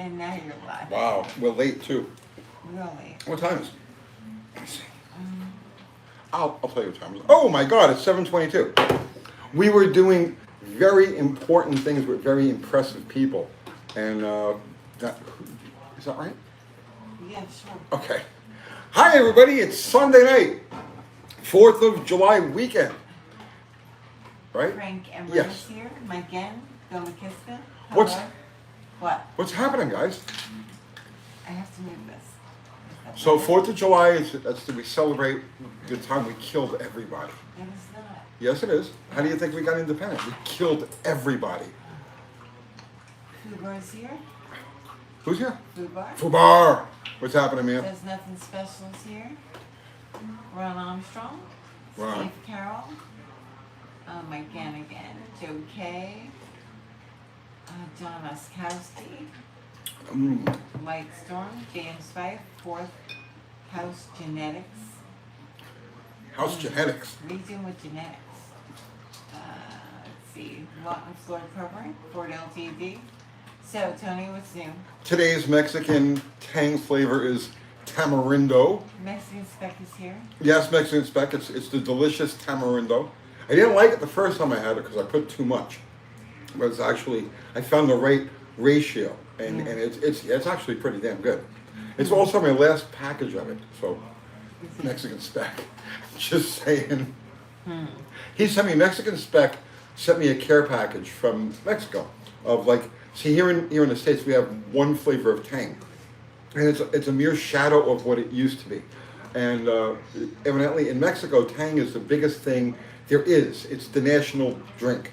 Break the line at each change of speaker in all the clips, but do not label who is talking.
and now you're live.
Wow, we're late too.
Really?
What time is it? Let's see. I'll tell you what time it is. Oh my God, it's 7:22. We were doing very important things with very impressive people. And is that right?
Yeah, sure.
Okay. Hi everybody, it's Sunday night. 4th of July weekend. Right?
Frank Emmer's
Yes.
here. Again, domesticity.
What's-
What?
What's happening, guys?
I have to move this.
So 4th of July that's we celebrate the time we killed everybody.
It is not.
Yes, it is. How do you think we got independent? We killed everybody.
Fubar's here.
Who's here?
Fubar.
Fubar. What's happening, man?
Says nothing special is here. Ron Armstrong.
Ron.
Steve Carroll. Mike Gannigan. Joe Kay. John Oskowski. Light Storm. James Fife. Fourth House Genetics.
House Genetics.
What are you doing with genetics? Let's see. Rotten floor covering. Ford LTD. So, Tony, what's new?
Today's Mexican tang flavor is tamarindo.
Mexican Spec is here.
Yes, Mexican spec. It's the delicious tamarindo. I didn't like it the first time I had it because I put too much. But it's actually, I found the right ratio, and it's actually pretty damn good. It's also my last package of it, so Mexican spec. Just saying. He sent me Mexican spec. Sent me a care package from Mexico of like. See, here in the States, we have one flavor of tang, and it's a mere shadow of what it used to be. And evidently, in Mexico, tang is the biggest thing there is. It's the national drink,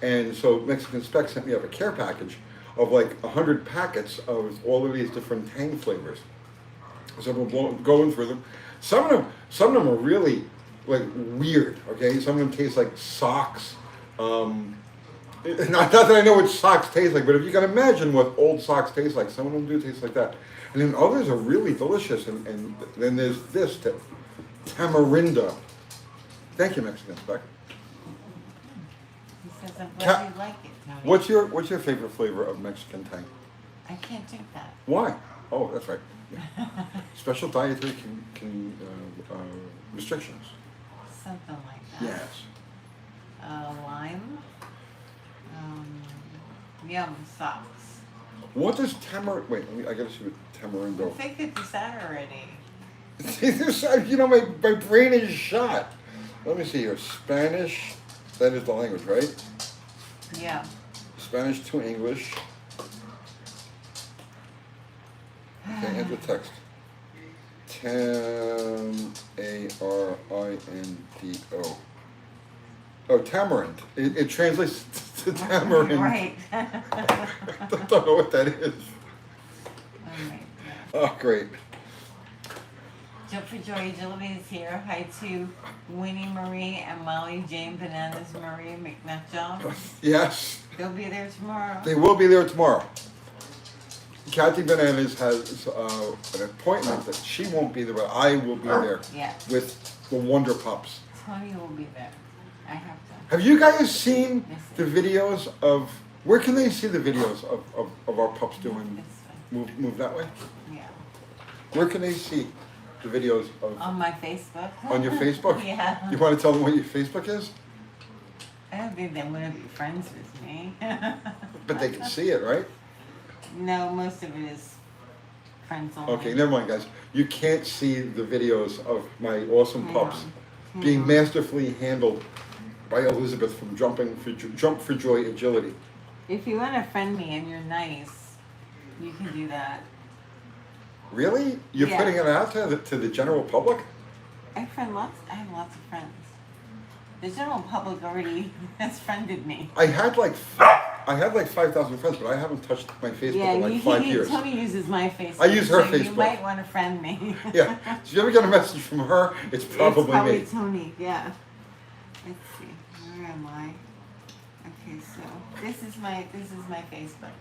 and so Mexican Spec sent me up a care package of like 100 packets of all of these different tang flavors. So we're going through them. Some of them are really like weird. Okay, some of them taste like socks. Not that I know what socks taste like, but if you can imagine what old socks taste like, some of them do taste like that. And then others are really delicious, and then there's this, tamarindo. Thank you, Mexican Spec.
He says, I'm glad you like it, Tony.
What's your favorite flavor of Mexican tang?
I can't drink that.
Why? Oh, that's right. Yeah. Special dietary restrictions.
Something like that.
Yes.
Lime. Yum socks.
What does tamarind? Wait, I gotta see what
I
tamarindo.
think that you said already.
You know, my brain is shot. Let me see here. Spanish, that is the language, right?
Yeah.
Spanish to English. Okay, enter text. Tamarindo. Oh, tamarind. It translates to tamarind.
Right.
I don't know what that is.
Alright.
Oh, great.
Jump for Joy Agility is here. Hi to Winnie Marie and Molly Jane Bananas Marie McNutjob.
Yes,
They'll be there tomorrow.
they will be there tomorrow. Kathy Bananas has an appointment that she won't be there, but I will be there
Yeah.
with the Wonder Pups.
Tony will be there. I have to.
Have you guys seen the videos of, where can they see the videos of our pups doing,
This way.
move that way?
Yeah.
Where can they see the videos of,
On my Facebook.
on your Facebook?
Yeah.
You want to tell them what your Facebook is?
I don't think they want to be friends with me.
But they can see it, right?
No, most of it is friends only.
Okay, never mind, guys. You can't see the videos of my awesome pups
Hang
being
on.
masterfully handled by Elizabeth from Jump for Joy Agility.
If you want to friend me and you're nice, you can do that.
Really? You're
Yeah.
putting it out to the general public?
I have lots of friends. The general public already has friended me.
I had like 5,000 friends, but I haven't touched my Facebook in like 5 years.
Tony uses my Facebook.
I use her
so You
Facebook.
might want to friend me.
Yeah. If you ever get a message from her, it's probably me.
Tony. Yeah. Let's see. Where am I? Okay, so this is my Facebook.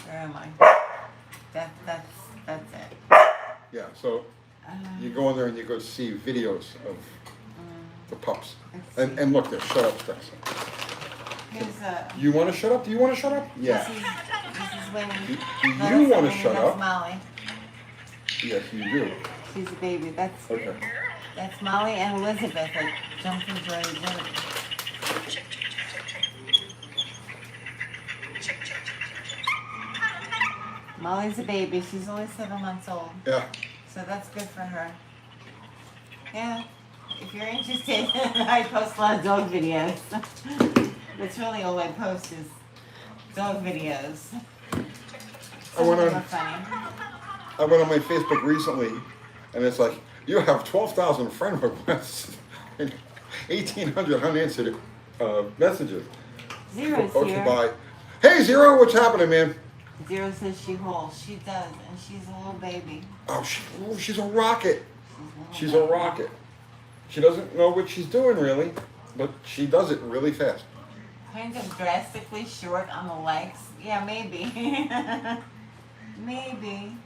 Where am I? That's it.
Yeah. So you go in there and you go see videos of the pups.
let's see.
And look, there. Shut up, Stacey.
Here's a.
You want to shut up? Do you want to shut up? Yeah.
This is Winnie.
Do
No,
you
that's
want to
Winnie,
shut
that's
up?
Molly.
Yes, you do.
She's a baby.
Okay.
That's Molly and Elizabeth. Like jumping Joy Joy. Molly's a baby. She's only 7 months old.
Yeah.
So that's good for her. Yeah. If you're interested, I post a lot of dog videos. That's really all I post is dog videos.
I went
Some of them
on-
are funny.
I went on my Facebook recently, and it's like, you have 12,000 friend requests and 1,800 unanswered messages.
Zero's
Oh,
here.
bye. Hey, Zero, what's happening, man?
Zero says she whole. She does, and she's a little baby.
Oh, she's a rocket. She's a
baby.
rocket. She doesn't know what she's doing, really, but she does it really fast.
Kind of drastically short on the legs. Yeah, maybe. Maybe.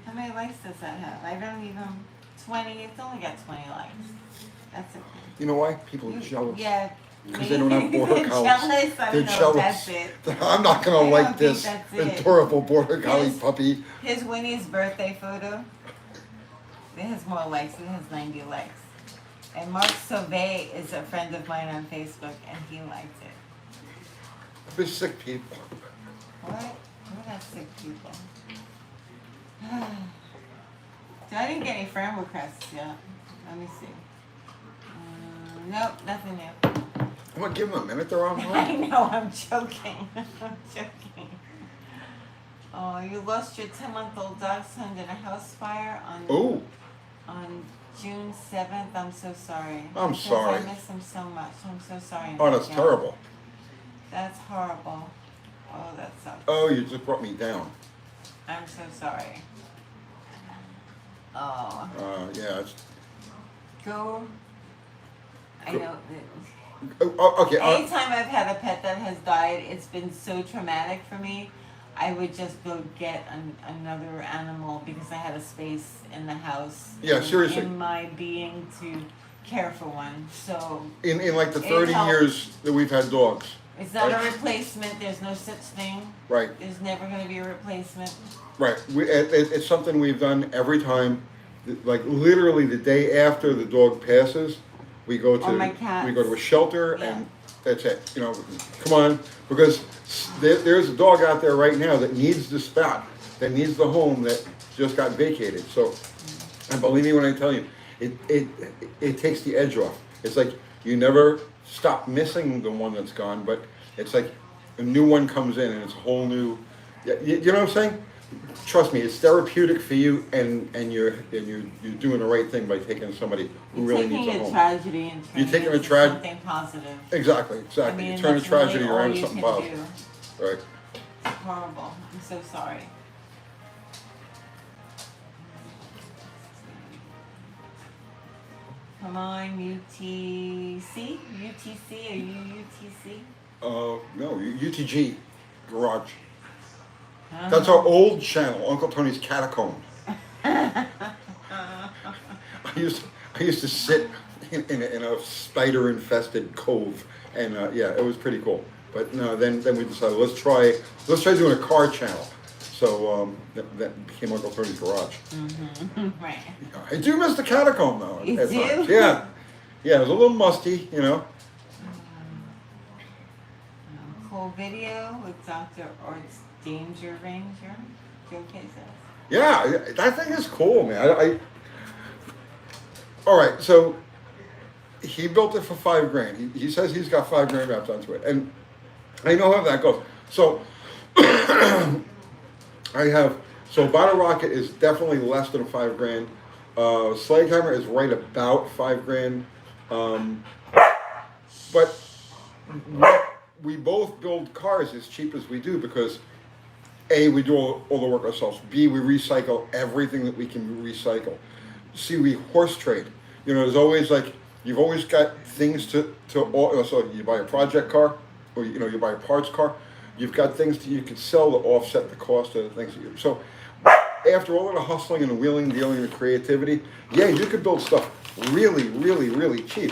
How many likes does that have? I don't even. 20. It's only got 20 likes. That's it.
You know why? People are jealous.
Yeah.
Because they don't have border
They're
collies.
jealous. I
They're
don't know if
jealous.
that's it.
I'm not
I
gonna
don't
like
think
this
that's it.
adorable border collie
Yes.
puppy.
Here's Winnie's birthday photo. It has more likes. It has 90 likes. And Mark Sauvé is a friend of mine on Facebook, and he liked it.
We're sick people.
What? We're not sick people. So I didn't get any friend requests yet. Let me see. Nope, nothing new.
I'm gonna give them a minute. They're on hold.
I know, I'm joking. I'm joking. Oh, you lost your 10-month-old dachshund in a house fire
Ooh,
on June 7th. I'm so sorry.
I'm
Because
sorry.
I miss him so much. I'm so sorry.
oh, that's
Yeah.
terrible.
That's horrible. Oh, that sucks.
Oh, you just brought me down.
I'm so sorry. Oh,
Yeah.
go. I
Go-
know.
Okay.
Anytime I've had a pet that has died, it's been so traumatic for me. I would just go get another animal because I had a space in the house.
Yeah, seriously.
In my being to care for one. So
in like the
It
30
helps.
years that we've had dogs,
it's not
Right.
a replacement. There's no such thing.
right?
There's never going to be a replacement.
Right. It's something we've done every time. Like literally the day after the dog passes, we go
Or my
to
cats.
we go to a shelter
Yeah.
and that's it. You know, come on, because there's a dog out there right now that needs the spot, that needs the home that just got vacated. So, and believe me when I tell you, it takes the edge off. It's like you never stop missing the one that's gone, but it's like a new one comes in and it's a whole new. You know what I'm saying? Trust me, it's therapeutic for you, and you're doing the right thing by taking somebody who
You're
really
taking
needs a
a
home.
tragedy and turning
You're taking
it
a
into something positive.
Exactly.
I mean,
You turn a
that's
tragedy
really all
around to
you
something
can
positive.
do.
Right.
It's horrible. I'm so sorry. Come on, UTC? UTC? Are you UTC?
No, UTG garage.
Uh-huh.
That's our old channel, Uncle Tony's Catacombs. I used to sit in a spider-infested cove, and yeah, it was pretty cool. But no, then we decided let's try doing a car channel. So that became Uncle Tony's Garage.
Right.
I do miss the catacomb though.
You
at
do?
times. Yeah, yeah, it was a little musty, you know.
Cool video with Dr. Art's Danger Ranger. Showcases.
Yeah, that thing is cool, man. All right, so he built it for $5,000. He says he's got $5,000 wrapped onto it, and I know how that goes. So Bottle Rocket is definitely less than $5,000. Sledgehammer is right about $5,000. But we both build cars as cheap as we do because A, we do all the work ourselves. B, we recycle everything that we can recycle. C, we horse trade. You know, there's always you've always got things so you buy a project car, or you buy a parts car, you've got things that you can sell to offset the cost of the things that you. So after all of the hustling and the wheeling, dealing, and creativity, yeah, you could build stuff really, really, really cheap.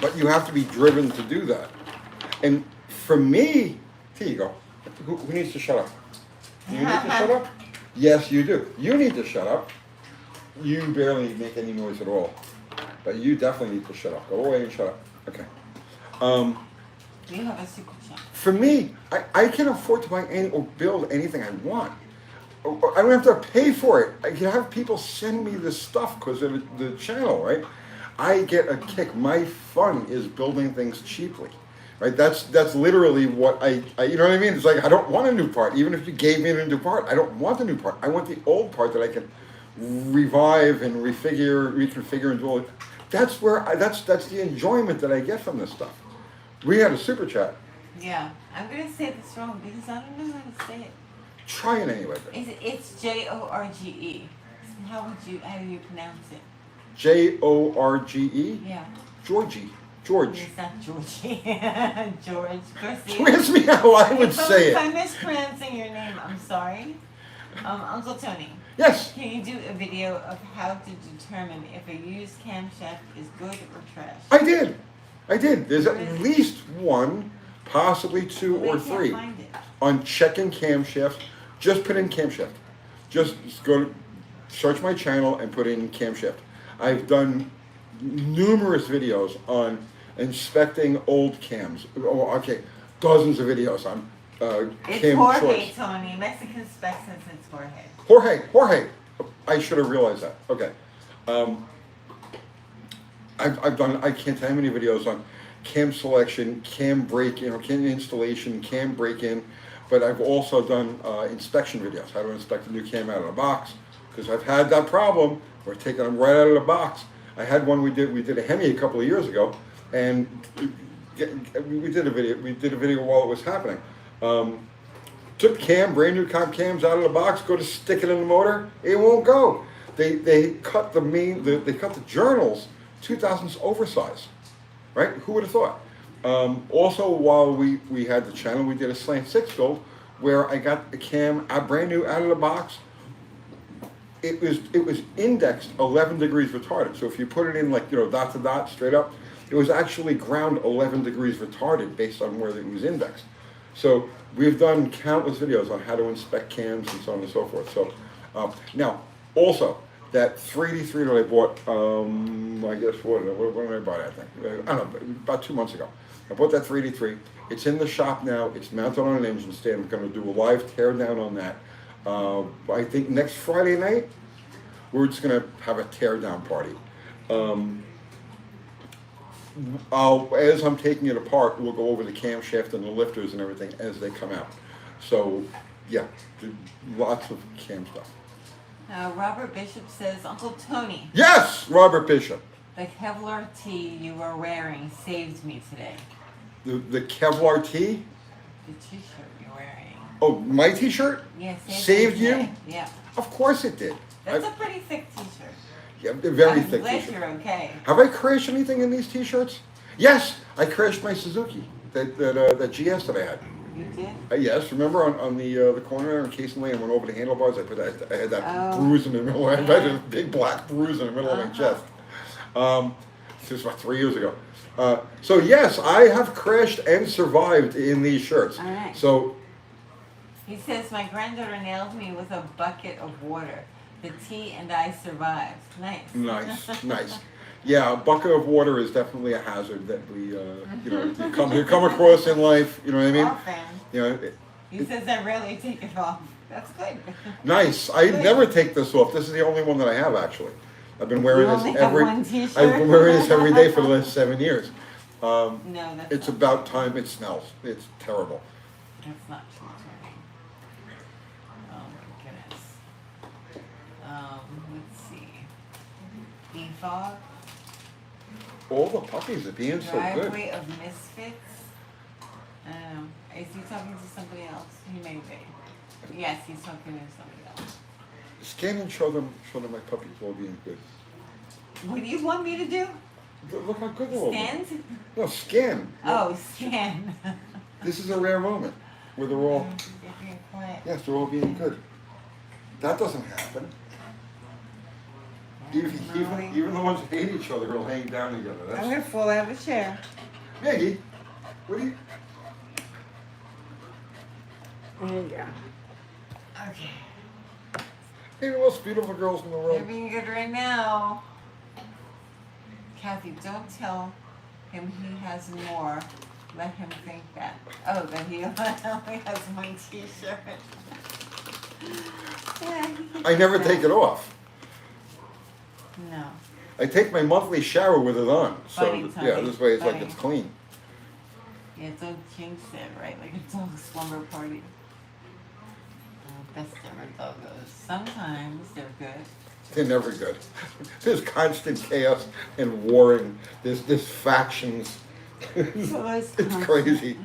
But you have to be driven to do that. And for me, here you go. Who needs to shut up? You need to shut up? Yes, you do. You need to shut up. You barely make any noise at all. But you definitely need to shut up. Go away and shut up. Okay.
You have a super chat.
For me, I can afford to buy any or build anything I want. I don't have to pay for it. I can have people send me the stuff because of the channel, right? I get a kick. My fun is building things cheaply, right? That's literally what I you know what I mean? It's like I don't want a new part. Even if you gave me a new part, I don't want the new part. I want the old part that I can revive and reconfigure and do all. That's where that's the enjoyment that I get from this stuff. We had a super chat.
Yeah, I'm gonna say this wrong because I don't know how to say it.
Try it anyway.
It's Jorge. How do you pronounce it?
Jorge.
Yeah.
Georgie. George.
It's not Georgie. George Garcia.
Twist me how I would say
If
it.
I'm mispronouncing your name, I'm sorry. Uncle Tony.
Yes.
Can you do a video of how to determine if a used camshaft is good or trash?
I did. There's at least one, possibly two or three.
Can't find it.
On checking camshafts, just put in camshaft. Just go to search my channel and put in camshaft. I've done numerous videos on inspecting old cams. Oh, okay, dozens of videos on
It's
cam
Jorge,
choice.
Tony. Mexican specs says it's Jorge.
Jorge. I should have realized that. Okay. I've done, I can't tell how many videos on cam selection, cam break-in, or cam installation, cam break-in, but I've also done inspection videos, how to inspect a new cam out of the box, because I've had that problem, we're taking them right out of the box. I had one we did a Hemi a couple of years ago, and we did a video while it was happening. Took brand new cams out of the box, go to stick it in the motor, it won't go. They cut they cut the journals 2000s oversized, right? Who would have thought? Also, while we had the channel, we did a slant 6 build where I got the cam brand new out of the box. It was indexed 11 degrees retarded. So if you put it in like, dot to dot straight up, it was actually ground 11 degrees retarded based on where it was indexed. So we've done countless videos on how to inspect cams and so on and so forth. So now also that 3D3 that I bought, I guess when did I buy that thing? I don't know, about 2 months ago. I bought that 3D3. It's in the shop now. It's mounted on an engine stand. I'm going to do a live tear down on that. I think next Friday night, we're just going to have a tear down party. As I'm taking it apart, we'll go over the camshaft and the lifters and everything as they come out. So, yeah, lots of cam stuff.
Robert Bishop says, Uncle Tony.
Yes, Robert Bishop.
The Kevlar tee you were wearing saved me today.
The Kevlar tee?
The t-shirt you're wearing.
Oh, my t-shirt?
Yeah,
saved you?
Today. Yeah.
Of course it did.
That's a pretty thick t-shirt.
Yeah, very thick
I'm glad
t-shirt.
you're okay.
Have I crashed anything in these t-shirts? Yes, I crashed my Suzuki, that GS that I had.
You did?
Yes, remember on the corner there in Casey Lane, I went over the handlebars, I had that
Oh.
bruise in the middle, I had a big black bruise in the middle of my chest. This was about 3 years ago. So yes, I have crashed and survived in these shirts.
All right.
So
He says, my granddaughter nailed me with a bucket of water. The tea and I survived. Nice.
nice, nice. Yeah, a bucket of water is definitely a hazard that we, you come across in life. You know what I mean?
Often. He says I rarely take it off. That's good.
Nice. I
Good.
never take this off. This is the only one that I have actually. I've been wearing
You
this
only have
every.
one t-shirt?
I've been wearing this every day for the last 7 years.
No, that's
It's
not
about time. It smells. It's terrible.
That's not true, Tony. Oh my goodness. Let's see. Defog.
All the puppies are being so good.
Driveway of Misfits. I don't know. Is he talking to somebody else? He may be. Yes, he's talking to somebody else.
Scan and show them my puppies all being good.
What do you want me to do?
Look how good they're all being.
Stand?
No, scan.
Oh, scan.
This is a rare moment where they're all.
You're being quiet.
Yes, they're all being good. That doesn't happen. Even the ones who hate each other will hang down together. That's...
I'm gonna fall out of a chair.
Maggie, what do you?
Okay.
They're the most beautiful girls in the
You're
world.
being good right now. Kathy, don't tell him he has more. Let him think that. Oh, that he only has one t-shirt. Yeah, he can
I never
do
take
that.
it off.
No.
I take my monthly shower with it on. So
Funny,
yeah,
Tony.
this way it's like
Funny.
it's clean.
Yeah, don't jinx it, right? Like a dog slumber party. Best ever doggos. Sometimes they're good.
They're never good. There's constant chaos and warring. There's factions. It's crazy.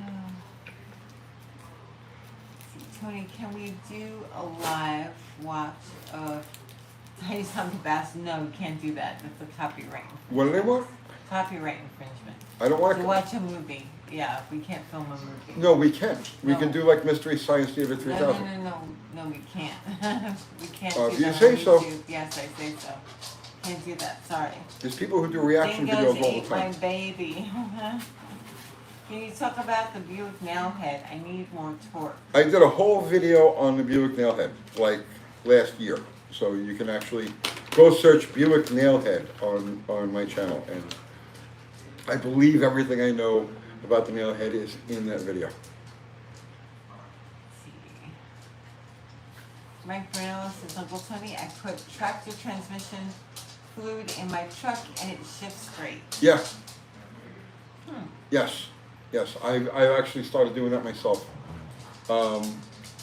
Tony, can we do a live watch of Tiny Something Bass? No, we can't do that. That's a copyright infringement.
What do they want?
Copyright infringement.
I don't want
To
to.
watch a movie. Yeah, we can't film a movie.
No, we can. We
No.
can do like Mystery Science Theater
No,
3000.
no, we can't. We can't
Oh,
do
if you
that
say
on
so.
YouTube. Yes, I say so. Can't do that, sorry.
There's people who do reaction
Dingoes
videos all
ate
the
my
time.
baby. Can you talk about the Buick Nailhead? I need more torque.
I did a whole video on the Buick Nailhead like last year. So you can actually go search Buick Nailhead on my channel. And I believe everything I know about the Nailhead is in that video.
Let's see. Mike Brunello says, Uncle Tony, I put tractor transmission fluid in my truck and it shifts straight.
Yeah. Yes. Yes. I actually started doing that myself.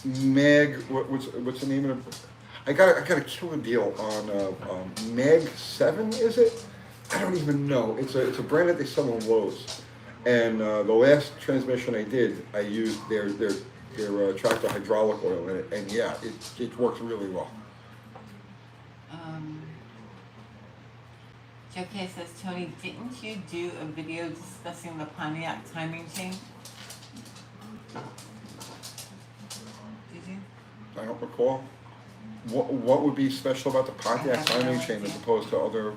Meg, what's the name of it? I got a killer deal on Meg 7, is it? I don't even know. It's a brand that they sell on Lowe's. And the last transmission I did, I used their tractor hydraulic oil in it, and yeah, it works really well.
Joe K says, Tony, didn't you do a video discussing the Pontiac timing chain? Did you?
I don't recall. What would be special about the Pontiac
have
timing
no
chain as
idea.
opposed to other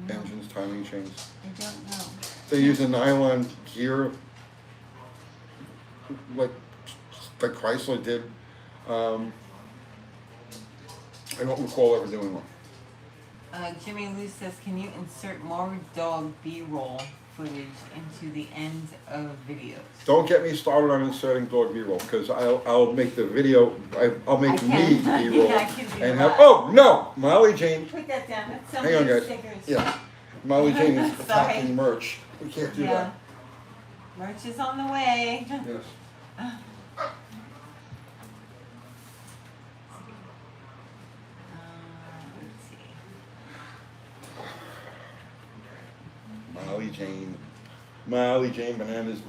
engines timing chains?
I don't know.
They use a nylon gear, like Chrysler did. I don't recall ever doing one.
Jimmy Lou says, can you insert more dog B-roll footage into the end of videos?
Don't get me started on inserting dog B-roll, because I'll make the video, I'll make
I
me
can.
B-roll.
Yeah, I can do
And
that.
have, oh, no, Molly Jane,
Put that down. That's
hang on
somebody's
guys.
stickers.
Yeah, Molly Jane is
Sorry.
packing merch. We can't do
Yeah.
that.
Merch is on the way.
Yes.
Let's see.
Molly Jane Bananas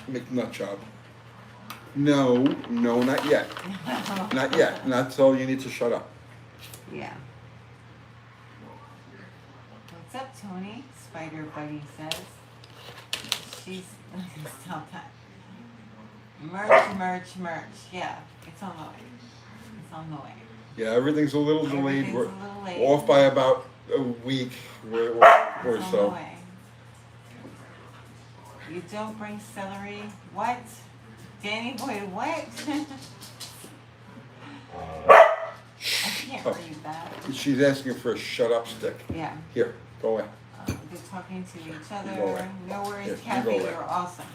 McNut Job. No, not yet. Not yet. Not till you need to shut up.
Yeah. What's up, Tony? Spider Buddy says. She's stop that. Merch. Yeah, it's on the way. It's on the way.
Yeah, everything's a little delayed.
Everything's
We're
a little late.
off by about a week or
It's on the
so.
way. You don't bring celery? What? Danny boy, what? I can't read that.
She's asking for a shut up stick.
Yeah.
Here, go away.
They're talking to each
go
other.
away.
No worries,
Yes, you
Kathy,
go away.
you're awesome.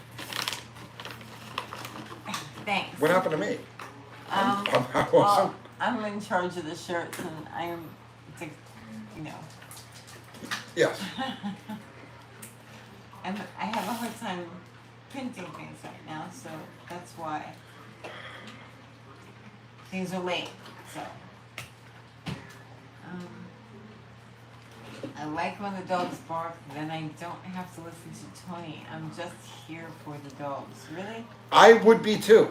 Thanks.
What happened to me? I'm not
Well,
awesome.
I'm in charge of the shirts, and I'm, you know,
Yes.
I have a hard time printing things right now, so that's why things are late. So, I like when the dogs bark, then I don't have to listen to Tony. I'm just here for the dogs. Really?
I would be too.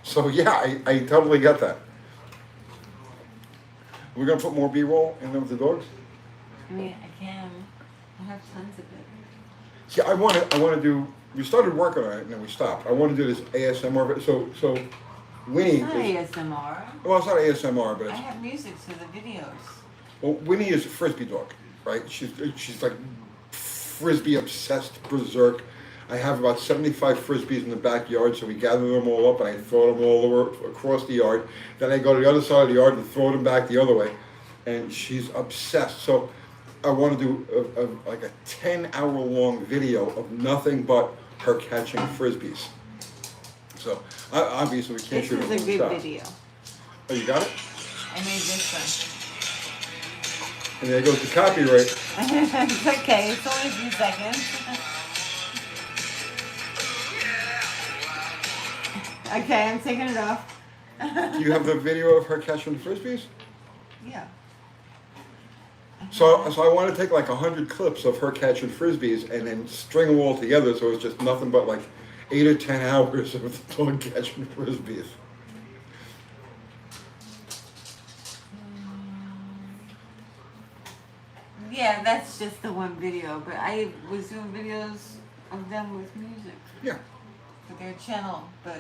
So yeah, I totally get that. We're gonna put more B-roll in there with the dogs?
I mean, I can. I have tons of it.
Yeah, I wanna do, we started working on it and then we stopped. I wanna do this ASMR, so Winnie
It's not
is,
ASMR.
well, it's not ASMR, but
I
it's,
have music to the videos.
well, Winnie is a Frisbee dog, right? She's like Frisbee obsessed berserk. I have about 75 frisbees in the backyard, so we gather them all up and I throw them all over across the yard. Then I go to the other side of the yard and throw them back the other way. And she's obsessed. So I want to do like a 10-hour long video of nothing but her catching frisbees. So obviously we can't
This
shoot
is
it
a
from the
good
top.
video.
Oh, you got it?
I made this one.
And there goes the copyright.
It's okay, it's only a few seconds. Okay, I'm taking it off.
Do you have the video of her catching the frisbees?
Yeah.
So I want to take like 100 clips of her catching frisbees and then string them all together so it's just nothing but like 8 or 10 hours of the dog catching frisbees.
Yeah, that's just the one video, but I was doing videos of them with music
Yeah.
for their channel, but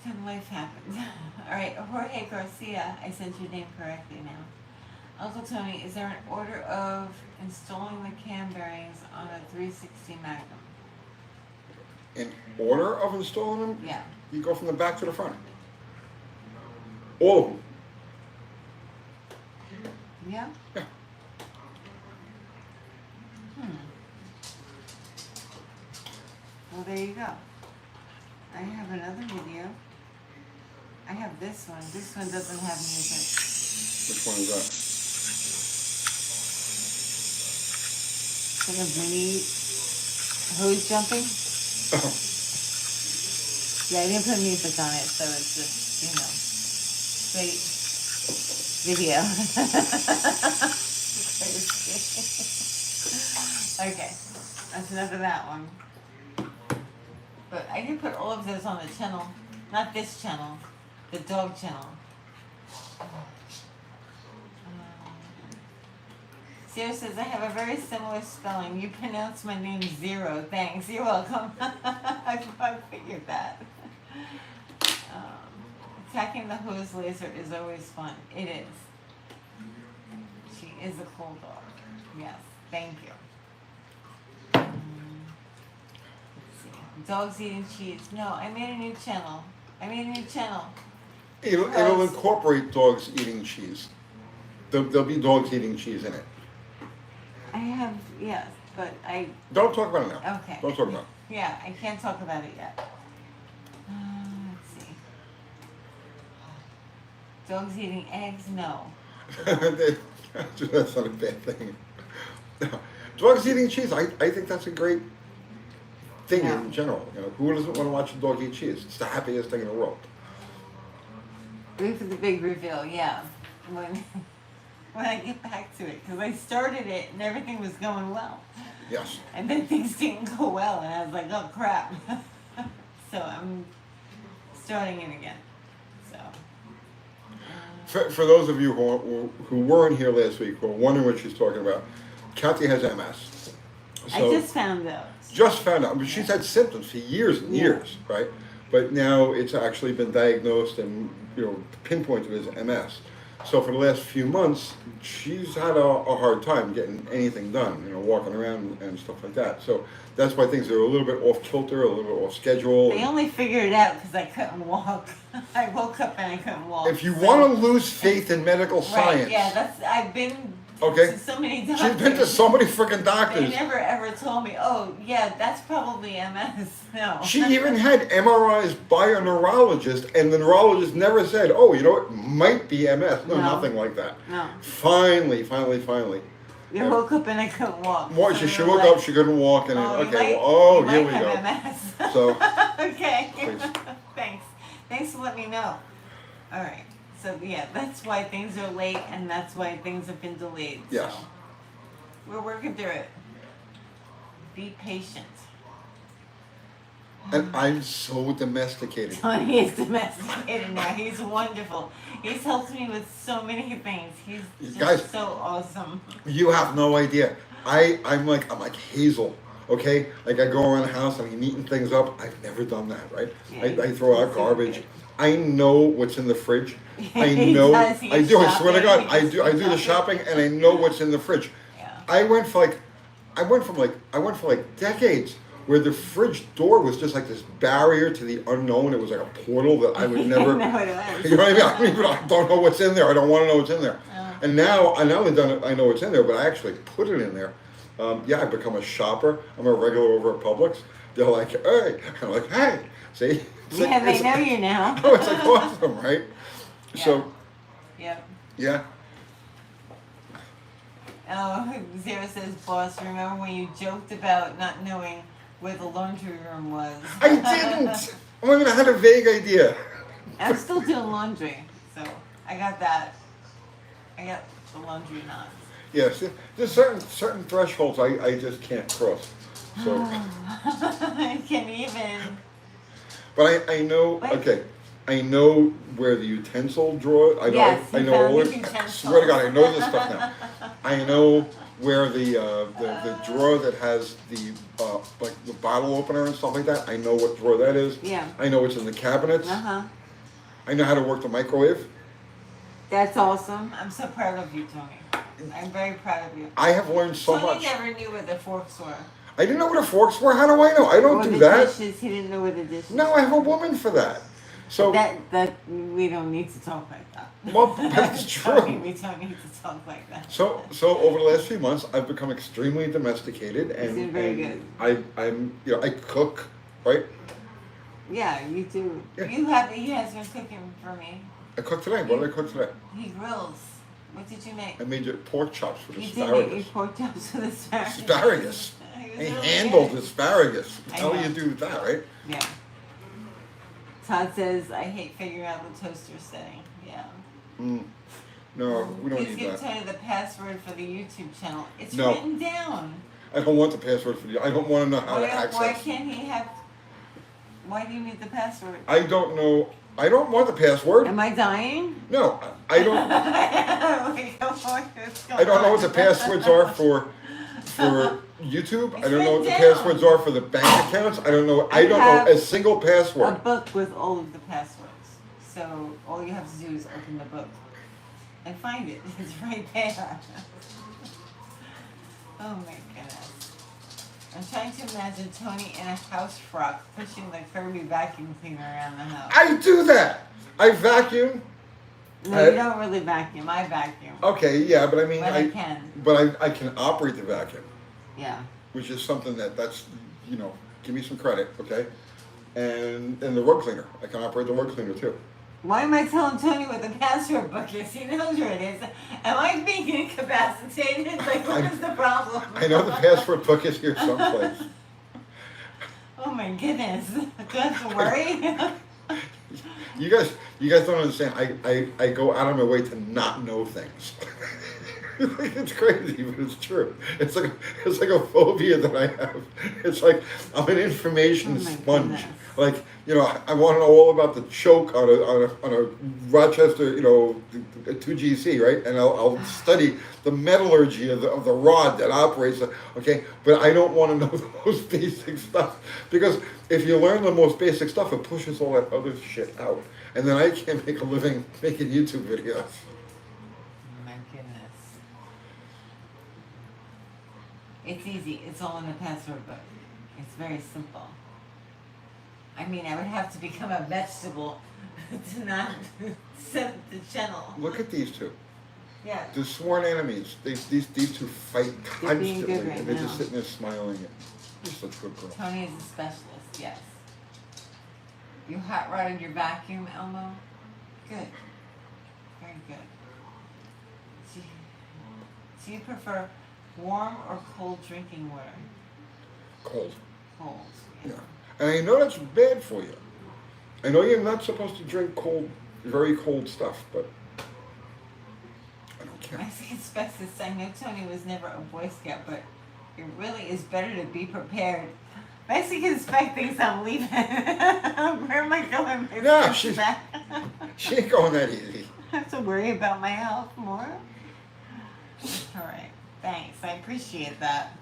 then life happens. Alright, Jorge Garcia, I sent your name correctly now. Uncle Tony, is there an order of installing the cam bearings on a 360 Magnum?
In order of installing them,
Yeah.
you go from the back to the front. All of them.
Yeah?
Yeah.
Well, there you go. I have another video. I have this one. This one doesn't have music.
Which one is that?
It's like a mini hose jumping.
Oh,
Yeah, I didn't put music on it, so it's just, straight video. Okay, that's enough of that one. But I can put all of those on the channel. Not this channel, the dog channel. Sarah says, I have a very similar spelling. You pronounce my name Zero. Thanks. You're welcome. I figured that. Attacking the hose laser is always fun. It is. She is a cool dog. Yes. Thank you. Let's see. Dogs eating cheese. No, I made a new channel.
it'll incorporate dogs eating cheese. There'll be dogs eating cheese in it.
I have, yes, but I,
Don't talk about it now.
okay.
Don't talk about it.
Yeah, I can't talk about it yet. Let's see. Dogs eating eggs? No.
That's not a bad thing. Dogs eating cheese, I think that's a great thing
Yeah.
in general. Who doesn't want to watch a dog eat cheese? It's the happiest thing in the world.
Wait for the big reveal, yeah. When I get back to it, because I started it and everything was going well.
Yes.
And then things didn't go well, and I was like, oh crap. So I'm starting it again. So.
For those of you who weren't here last week, who are wondering what she's talking about, Kathy has MS.
I just found out.
Just found out. I mean, she's had symptoms for years and years, right? But now it's actually been diagnosed and pinpointed as MS. So for the last few months, she's had a hard time getting anything done, walking around and stuff like that. So that's why things are a little bit off kilter, a little bit off schedule.
They only figured it out because I couldn't walk. I woke up and I couldn't walk.
If you want to lose faith in medical science,
Right, yeah, I've been
okay.
to so many doctors.
She's been to so many freaking
They
doctors.
never ever told me, oh, yeah, that's probably MS. No.
She even had MRIs by a neurologist, and the neurologist never said, oh, it might be MS. No,
No.
nothing like that.
No.
Finally.
I woke up and I couldn't walk.
What,
So
she
they were
woke
like,
up, she couldn't walk, and
oh,
okay,
you
here we
might
go.
have MS.
So,
Okay.
please.
Thanks for letting me know. All right. So yeah, that's why things are late, and that's why things have been delayed.
Yes.
So we're working through it. Be patient.
And I'm so domesticated.
Tony is domesticated now. He's wonderful. He's helped me with so many things. He's just
Guys.
so awesome.
You have no idea. I'm like Hazel. Okay, like I go around the house and I'm eating things up. I've never done that, right?
Yeah,
I throw out
he's so
garbage.
good.
I know what's in the fridge. I
He
know.
does. He
I do. I swear to
shopping.
God, I do. I do the shopping and I know what's in the fridge.
Yeah.
I went for like I went for like decades where the fridge door was just like this barrier to the unknown. It was like a portal that I would never.
I know what it
You know
was.
what I mean? I don't know what's in there. I don't want to know what's in there.
Oh.
And now I not only done it, I know what's in there, but I actually put it in there. Yeah, I've become a shopper. I'm a regular over at Publix. They're like, hey, I'm like, hey, see? It's
Yeah,
like,
they
it's
know
like,
you now.
oh, it's like awesome, right?
Yeah.
So,
Yep.
yeah.
Oh, Zero says, boss, remember when you joked about not knowing where the laundry room was?
I didn't. I mean, I had a vague idea.
I'm still doing laundry, so I got that. I got the laundry knots.
Yes, there's certain thresholds I just can't cross. So,
I can't even.
but I know.
Wait.
Okay, I know where the utensil drawer. I know.
Yes,
I
you
know
found
all
the
it.
utensils.
Swear to God, I know this stuff now. I know where the drawer that has the like the bottle opener and stuff like that. I know what drawer that is.
Yeah.
I know what's in the cabinets.
Uh-huh.
I know how to work the microwave.
That's awesome. I'm so proud of you, Tony. I'm very proud of you.
I have learned so
Tony
much.
never knew where the forks were.
I didn't know what the forks were. How do I know? I don't
Or
do
the
that.
dishes. He didn't know where the dishes
No, I have a woman for that. So,
That we don't need to talk like that.
well, that's
Tony,
true.
we don't need to talk like that.
So over the last few months, I've become extremely domesticated, and,
You're very
and I'm I cook, right?
Yeah, you do.
Yeah.
He has been cooking for me.
I cooked today. What did I cook today?
He grills. What did you make?
I made you pork chops with
You did make your
asparagus.
pork chops with asparagus.
Asparagus.
It was
I
really
handled
good.
asparagus.
I
How do
know.
you do that, right?
Yeah. Todd says, I hate figuring out the toaster setting. Yeah.
No, we don't
Please
need
give
that.
Tony the password for the YouTube channel. It's
No.
written down.
I don't want the password for you. I don't want to know how to
Why
access.
can't he have... Why do you need the password?
I don't know. I don't want the password.
Am I dying?
No, I don't. I don't know what the passwords are for YouTube. I don't know what the
written down.
passwords are for the bank accounts. I don't know. I don't
have
know a single
A
password.
book with all of the passwords. So all you have to do is open the book and find it. It's right there. Oh my goodness. I'm trying to imagine Tony in a house frock pushing the Kirby vacuum cleaner around the house.
I do that. I vacuum.
No, you don't really vacuum. I vacuum.
Okay, yeah, but I mean,
But I can.
But I can operate the vacuum,
Yeah.
which is something that's give me some credit, okay? And the rug cleaner, I can operate the rug cleaner too.
Why am I telling Tony what the password book is? He knows where it is. Am I being incapacitated? Like, what is the problem?
I know the password book is here someplace.
Oh my goodness. Do I have to worry?
You guys don't understand. I go out of my way to not know things. It's crazy, but it's true. It's like a phobia that I have. It's like I'm an information
Oh my
sponge.
goodness.
Like I want to know all about the choke on a Rochester 2GC, right? And I'll study the metallurgy of the rod that operates. Okay, but I don't want to know the most basic stuff, because if you learn the most basic stuff, it pushes all that other shit out, and then I can't make a living making YouTube videos.
My goodness. It's easy. It's all in the password book. It's very simple. I mean, I would have to become a vegetable to not set the channel.
Look at these two.
Yeah.
They're sworn enemies. These two fight
They're being
constantly,
good right
and they're
now.
just sitting there smiling. You're such a good girl.
Tony is a specialist, yes. You hot rodded your vacuum, Elmo? Good. Very good. Do you prefer warm or cold drinking water?
Cold.
Cold.
Yeah. And I know that's bad for you. I know you're not supposed to drink cold, very cold stuff, but I don't care.
Mexican specialist, I know Tony was never a Boy Scout, but it really is better to be prepared. Mexican spec thinks I'm leaving. Where am I going?
No, she ain't going that easy.
I have to worry about my health more. All right, thanks. I appreciate that.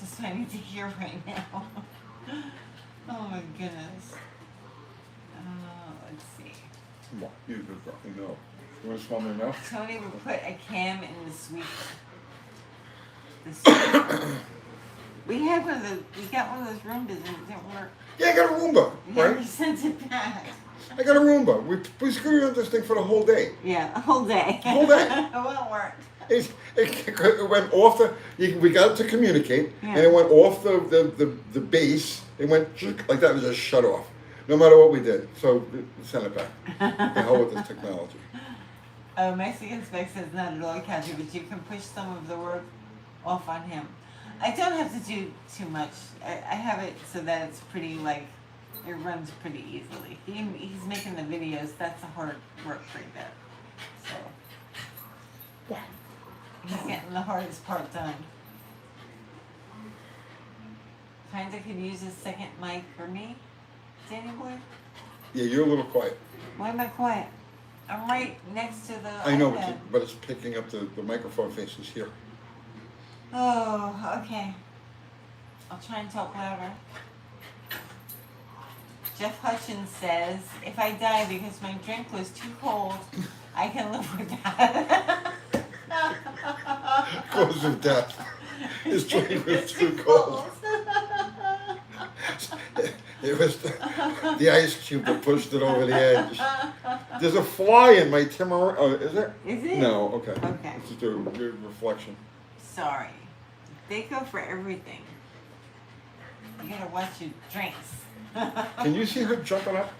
Just what I need to hear right now. Oh my goodness. Let's see.
Come on, you good girl. You know. You want to smell my mouth?
Tony would put a cam in the sweet. We had one of the, we got one of those Roombas and it didn't work.
Yeah, I got a Roomba,
Yeah,
right?
we sent it back.
I got a Roomba. We screwed around this thing for the whole day.
Yeah, a whole day.
Whole day.
It won't work.
It went off we got it to communicate,
Yeah.
and it went off the base. It went like that and just shut off. No matter what we did. So send it back. The hell with this technology.
Mexican Spec says not at all, Kathy, but you can push some of the work off on him. I don't have to do too much. I have it so that it's pretty, like, it runs pretty easily. He's making the videos. That's the hard work right there. So,
Yeah.
he's getting the hardest part done. Kinda could use a second mic for me, Danny boy.
Yeah, you're a little quiet.
Why am I quiet? I'm right next to the
I know,
iPad.
but it's picking up the microphone faces here.
Oh, okay. I'll try and talk louder. Jeff Hutchins says, if I die because my drink was too cold, I can live with that.
Cause of death. His drink was too cold. It was the ice cube that pushed it over the edge. There's a fly in my Timor. Oh, is there?
Is it?
No, okay.
Okay.
It's just a weird reflection.
Sorry. They go for everything. You gotta watch your drinks.
Can you see her jumping up?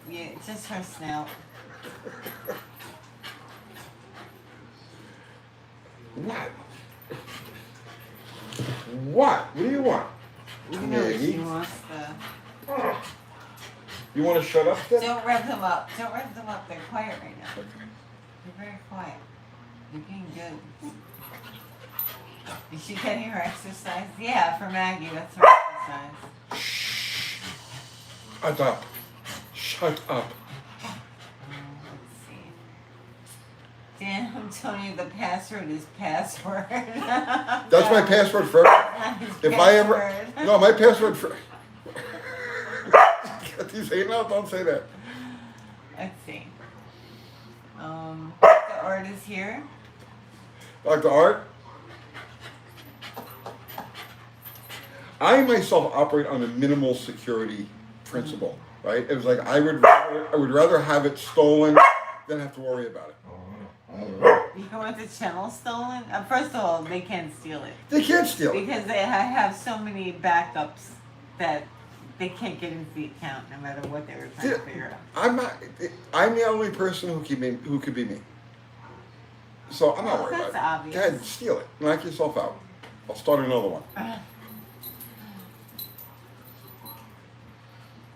Yeah, just her snout.
What? What do you want?
You know what she
Maggie?
wants the...
You want to shut up then?
Don't rev them up. Don't rev them up. They're quiet right now.
Okay.
They're very quiet. They're being good. Is she getting her exercise? Yeah, for Maggie, that's her exercise.
Shut up. Shut up.
Let's see. Dan, I'm telling you, the password is password.
That's my password for if I ever. No, my password for. You say no, don't say that.
Let's see. The art is here.
Dr. Art, I myself operate on a minimal security principle, right? It was like I would rather have it stolen than have to worry about it.
You want the channel stolen? First of all, they can't steal it.
They can't steal it.
Because they have so many backups that they can't get into the account no matter what they were trying to figure out.
I'm the only person who could be me. So I'm not worried
That's
about it.
obvious.
Go ahead, steal it. Knock yourself out. I'll start another one.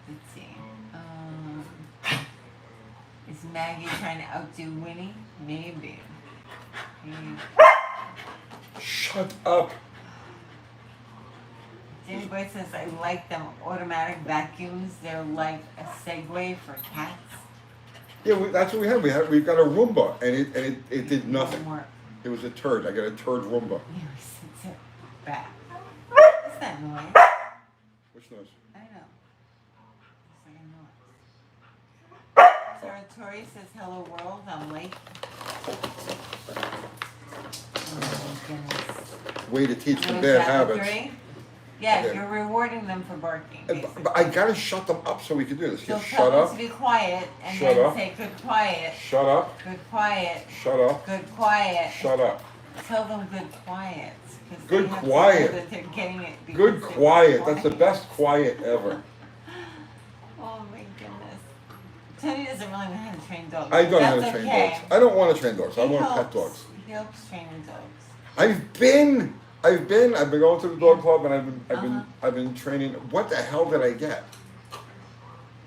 Let's see. Is Maggie trying to outdo Winnie? Maybe.
Shut up.
Jenny Boy says, I like them automatic vacuums. They're like a Segway for cats.
Yeah, that's what we have. We've got a Roomba, and it did nothing.
More.
It was a turd. I got a turd Roomba.
Yeah, we sent it back. What's that noise?
Which knows?
I know. It's like a noise. Sarah Tori says, hello world, I'm late. Oh my goodness.
Way to teach them
What
bad
is that,
habits.
3? Yeah,
Okay.
you're rewarding them for barking, basically.
But I gotta shut them up so we can do this.
So
Just
tell
shut
them
up.
to be quiet and
Shut
then
up.
say good quiet,
Shut up.
good quiet,
Shut up.
good quiet.
Shut up.
Tell them good quiet. 'Cause
Good
they have to
quiet.
know that they're getting it because
Good
they're
quiet. That's the
quiet.
best quiet ever.
Oh my goodness. Tony doesn't really know how to train dogs.
I don't know how to
That's
train
okay.
dogs. I don't want to train dogs. I
He
want to pet
helps.
dogs.
He helps training dogs.
I've been going to the dog club and
Uh-huh.
I've been training. What the hell did I get?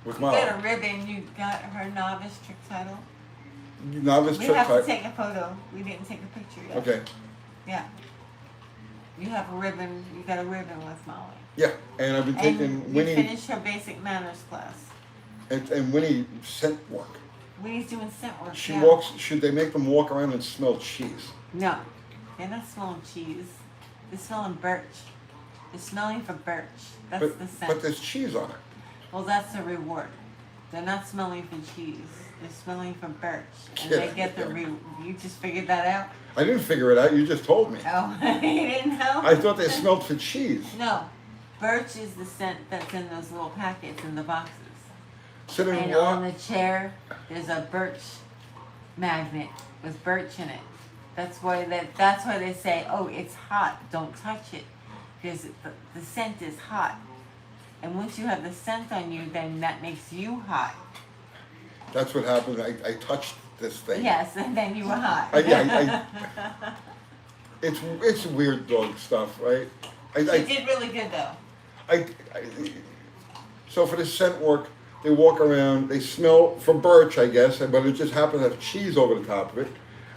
With
You got a
Molly.
ribbon. You got her novice trick title.
Novice
We
trick
have to
type.
take a photo. We didn't take a picture yet.
Okay.
Yeah. You have a ribbon. You got a ribbon with Molly.
Yeah, and I've been taking
And you
Winnie
finished her basic manners class.
and Winnie scent work.
Winnie's doing scent work.
She
yeah.
walks. Should they make them walk around and smell cheese?
No, they're not smelling cheese. They're smelling birch. They're smelling for birch. That's the scent.
But there's cheese on it.
Well, that's the reward. They're not smelling for cheese. They're smelling for birch. And
Yeah,
they get the
yeah.
you just figured that out?
I didn't figure it out. You just told me.
Oh, you didn't know?
I thought they smelled for cheese.
No. Birch is the scent that's in those little packets in the boxes.
Cinnamon
And on the chair, there's a birch magnet with birch in it. That's why they say, oh, it's hot, don't touch it, because the scent is hot. And once you have the scent on you, then that makes you hot.
That's what happened. I touched this thing.
Yes, and then you were hot.
It's weird dog stuff, right?
She did really good though.
So for the scent work, they walk around, they smell for birch, I guess, but it just happens to have cheese over the top of it.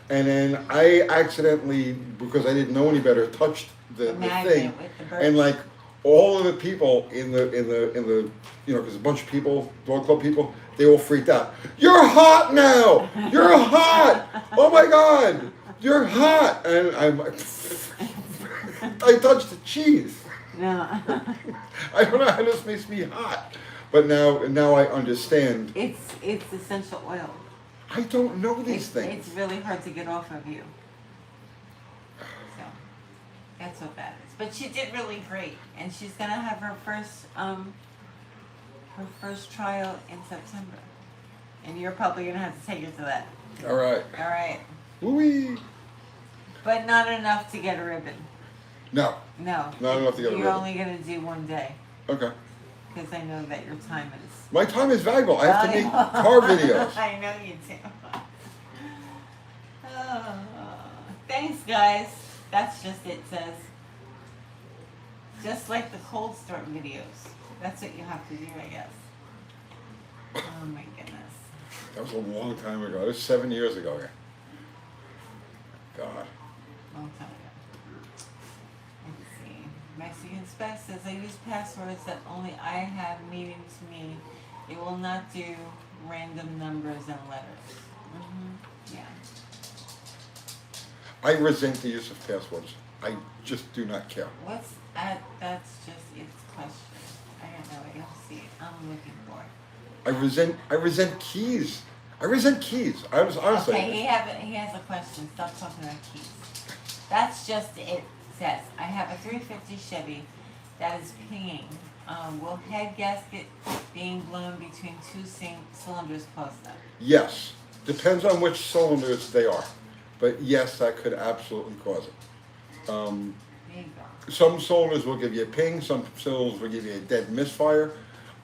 And then I accidentally, because I didn't know any better, touched the thing,
with the birch.
and like all of the people in the because a bunch of people, dog club people, they all freaked out. You're hot now. You're hot. Oh my God, you're hot. And I touched the cheese.
No.
I don't know how this makes me hot, but now I understand.
It's essential oil.
I don't know these things.
It's really hard to get off of you. So that's what that is. But she did really great, and she's gonna have her first trial in September, and you're probably gonna have to take her to that.
All right.
All right.
Woo-wee.
But not enough to get a ribbon.
No.
No.
Not enough to get a
You're
ribbon.
only gonna do one day,
Okay.
because I know that your time is.
My time is valuable. I have to make car videos.
I know you do. Oh, thanks, guys. That's just it says. Just like the cold start videos. That's what you have to do, I guess. Oh my goodness.
That was a long time ago. It was 7 years ago. Yeah. God.
Long time ago. Let's see. Mexican Spec says I use passwords that only I have meaning to me. It will not do random numbers and letters. Yeah.
I resent the use of passwords. I just do not care.
What's that? That's just its question. I don't know. I don't see it. I'm looking for it.
I resent keys. I resent keys. I was honestly.
Okay, he has a question. Stop talking about keys. That's just it. Says I have a 350 Chevy that is pinging. Will head gasket being blown between two cylinders cause that?
Yes. Depends on which cylinders they are, but yes, that could absolutely cause it.
There you go.
Some cylinders will give you a ping. Some cylinders will give you a dead misfire.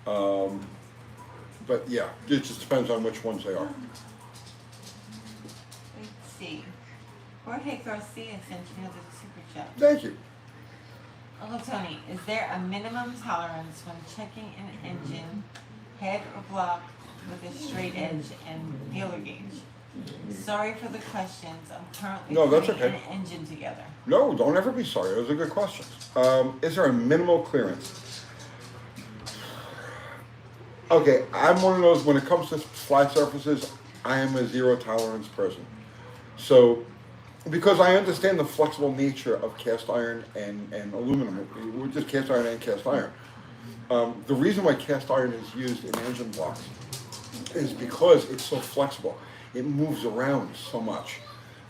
But yeah, it just depends on which ones they are.
Let's see. Jorge Garcia sent you another super chat.
Thank you.
Uncle Tony, is there a minimum tolerance when checking an engine head or block with a straight edge and dealer gauge? Sorry for the questions. I'm currently
No, that's
putting
okay.
an engine together.
No, don't ever be sorry. Those are good questions. Is there a minimal clearance? Okay, I'm one of those, when it comes to flat surfaces, I am a zero tolerance person. So, because I understand the flexible nature of cast iron and aluminum, we're just cast iron and cast iron. The reason why cast iron is used in engine blocks is because it's so flexible. It moves around so much.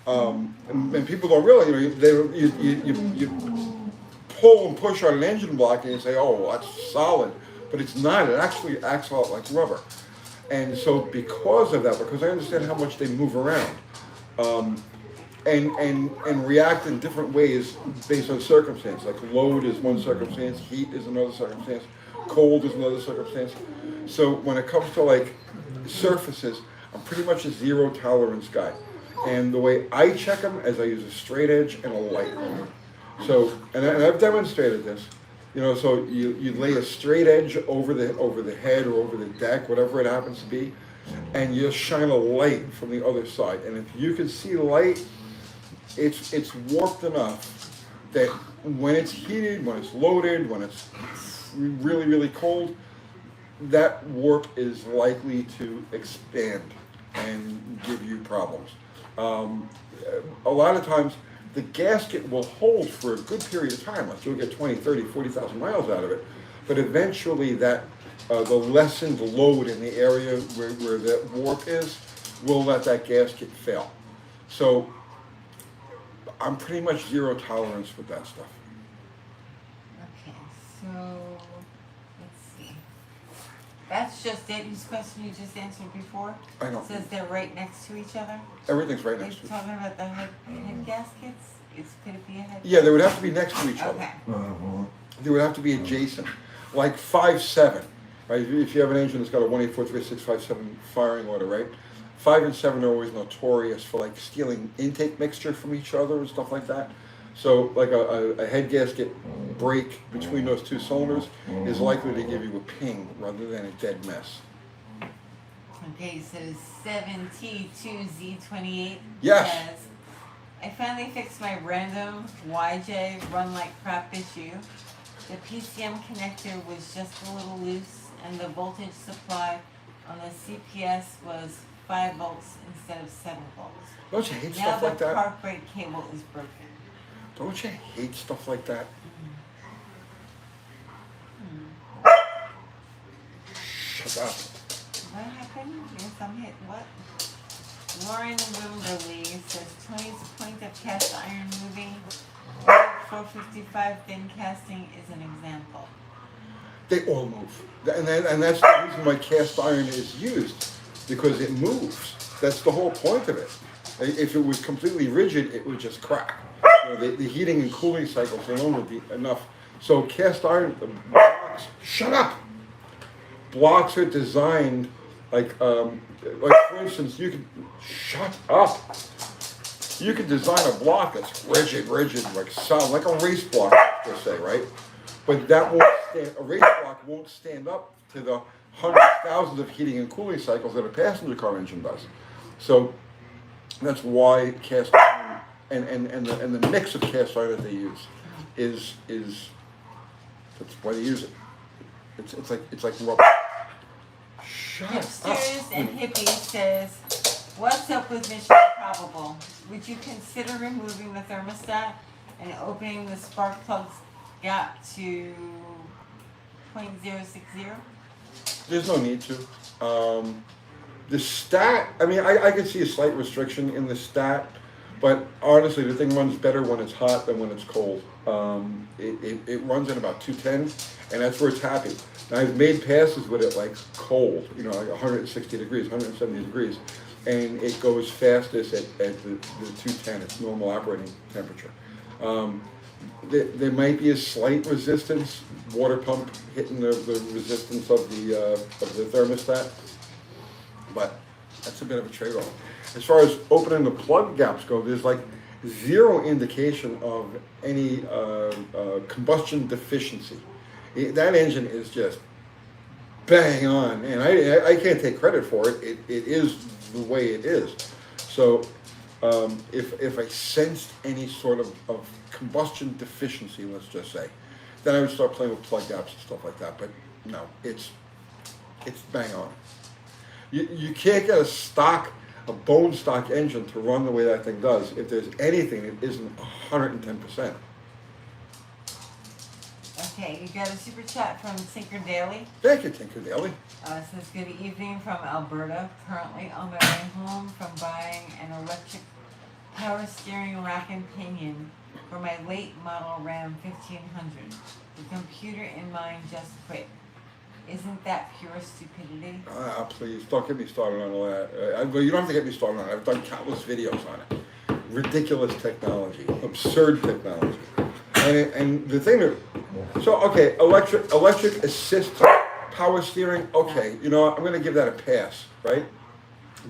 And people don't realize, you pull and push on an engine block and you say, oh, that's solid. But it's not. It actually acts a lot like rubber. And so because of that, because I understand how much they move around, and react in different ways based on circumstance. Like load is one circumstance, heat is another circumstance, cold is another circumstance. So when it comes to like surfaces, I'm pretty much a zero tolerance guy. And the way I check them is I use a straight edge and a light. So, and I've demonstrated this. So you lay a straight edge over the head or over the deck, whatever it happens to be, and you shine a light from the other side. And if you can see light, it's warped enough that when it's heated, when it's loaded, when it's really, really cold, that warp is likely to expand and give you problems. A lot of times, the gasket will hold for a good period of time, like you'll get 20, 30, 40,000 miles out of it, but eventually that the lessened load in the area where that warp is will let that gasket fail. So I'm pretty much zero tolerance with that stuff.
Okay, so let's see. That's just it. Whose question you just answered before?
I know.
It says they're right next to each other.
Everything's right
Are you
next to each
talking about the head gaskets? Could it be a head?
Yeah, they would have to be next to each other.
Okay.
They would have to be adjacent, like 5-7, right? If you have an engine that's got a 1, 8, 4, 3, 6, 5, 7 firing order, right? 5 and 7 are always notorious for like stealing intake mixture from each other and stuff like that. So like a head gasket break between those two cylinders is likely to give you a ping rather than a dead mess.
Okay, so 7T2Z28
Yes.
says, I finally fixed my random YJ run like crap issue. The PCM connector was just a little loose and the voltage supply on the CPS was 5 volts instead of 7 volts.
Don't you hate
Now
stuff
the
like that?
park brake cable is broken.
Don't you hate stuff like that? Shut up.
What happened? Yes, I'm hit. What? Lauren Wimberly says 20's point of cast iron moving. 455 thin casting is an example.
They all move. And that's the reason why cast iron is used, because it moves. That's the whole point of it. If it was completely rigid, it would just crack. You know, the heating and cooling cycles alone would be enough. So cast iron blocks, shut up! Blocks are designed like for instance, you can, shut up! You can design a block that's rigid, like solid, like a race block, per se, right? But that won't stand, a race block won't stand up to the hundreds, thousands of heating and cooling cycles that a passenger car engine does. So that's why cast iron and the mix of cast iron that they use is that's why they use it. It's like rubber. Shut up.
Hipsters and Hippies says, what's up with Mission Improbable? Would you consider removing the thermostat and opening the spark plug's gap to 0.060?
There's no need to. The stat, I mean, I could see a slight restriction in the stat, but honestly, the thing runs better when it's hot than when it's cold. It runs at about 210, and that's where it's happy. Now, I've made passes with it like cold, you know, like 160 degrees, 170 degrees, and it goes fastest at the 210, it's normal operating temperature. There might be a slight resistance, water pump hitting the resistance of the thermostat, but that's a bit of a trade-off. As far as opening the plug gaps go, there's like zero indication of any combustion deficiency. That engine is just bang on, and I can't take credit for it. It is the way it is. So if I sensed any sort of combustion deficiency, let's just say, then I would start playing with plug gaps and stuff like that. But no, it's bang on. You can't get a bone stock engine to run the way that thing does if there's anything that isn't 110%.
Okay, you got a super chat from Tinker Daily.
Thank you, Tinker Daily.
It says, good evening from Alberta. Currently on my way home from buying an electric power steering rack and pinion for my late model Ram 1500. The computer in mine just quit. Isn't that pure stupidity?
Please, don't get me started on all that. Well, you don't have to get me started on it. I've done countless videos on it. Ridiculous technology, absurd technology. And the thing that, so okay, electric assist power steering, okay, you know, I'm gonna give that a pass, right?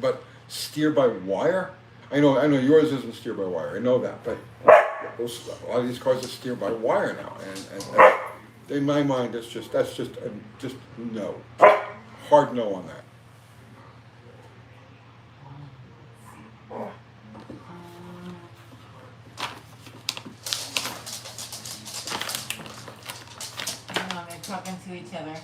But steer by wire? I know yours isn't steer by wire, I know that, but a lot of these cars are steer by wire now, and in my mind, that's just no, hard no on that.
They're talking to each other.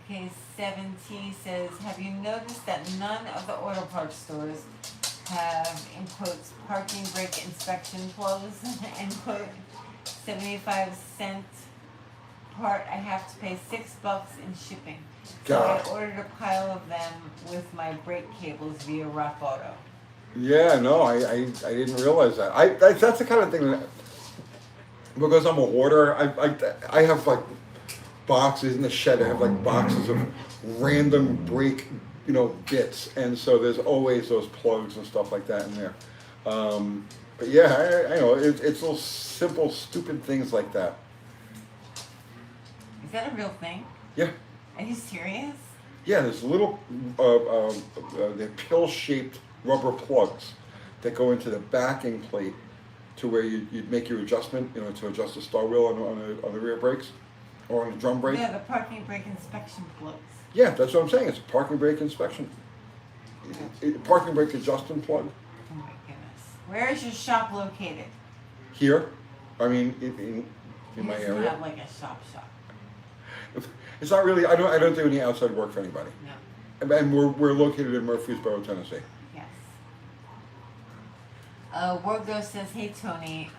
Okay, 7T says, have you noticed that none of the auto parts stores have, in quotes, parking brake inspection clothes, end quote, 75-cent part, I have to pay $6 in shipping.
God.
So I ordered a pile of them with my brake cables via Rock Auto.
Yeah, no, I didn't realize that. That's the kind of thing that, because I'm a hoarder, I have like boxes in the shed. I have like boxes of random brake, bits, and so there's always those plugs and stuff like that in there. But yeah, I know it's those simple, stupid things like that.
Is that a real thing?
Yeah,
Are you serious?
yeah. There's little, they're pill-shaped rubber plugs that go into the backing plate to where you'd make your adjustment, to adjust the star wheel on the rear brakes or on the drum brake.
Yeah, the parking brake inspection plugs.
Yeah, that's what I'm saying. It's a parking brake inspection. Parking brake adjustment plug.
Oh my goodness. Where is your shop located?
Here, I mean, in my
It doesn't
area.
have like a shop.
It's not really. I don't do any outside work for anybody.
No.
And we're located in Murfreesboro, Tennessee.
Yes. Wargo says, hey Tony,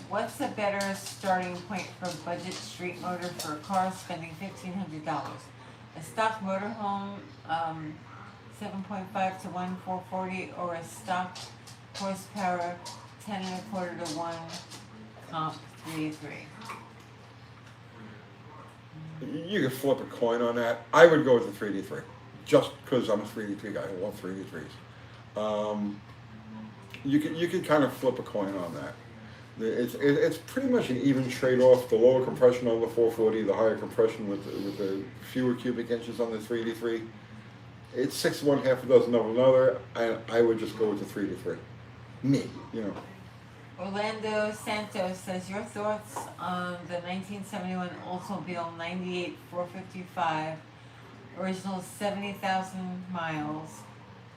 what's a better starting point for budget street motor for a car spending $1,500? A stock motorhome, 7.5 to 1, 440, or a stock horsepower, 10 and a quarter to 1, comp 3
You could flip a coin on that. I would go with the 3D3, just because I'm a 3D3 guy. I love 3D3s. You could kind of flip a coin on that. It's pretty much an even trade-off. The lower compression on the 440, the higher compression with the fewer cubic inches on the 3D3. It's 6 of one, half a dozen of another. I would just go with the 3D3. Me.
Orlando Santos says, your thoughts on the 1971 Oldsmobile 98 455, original 70,000 miles,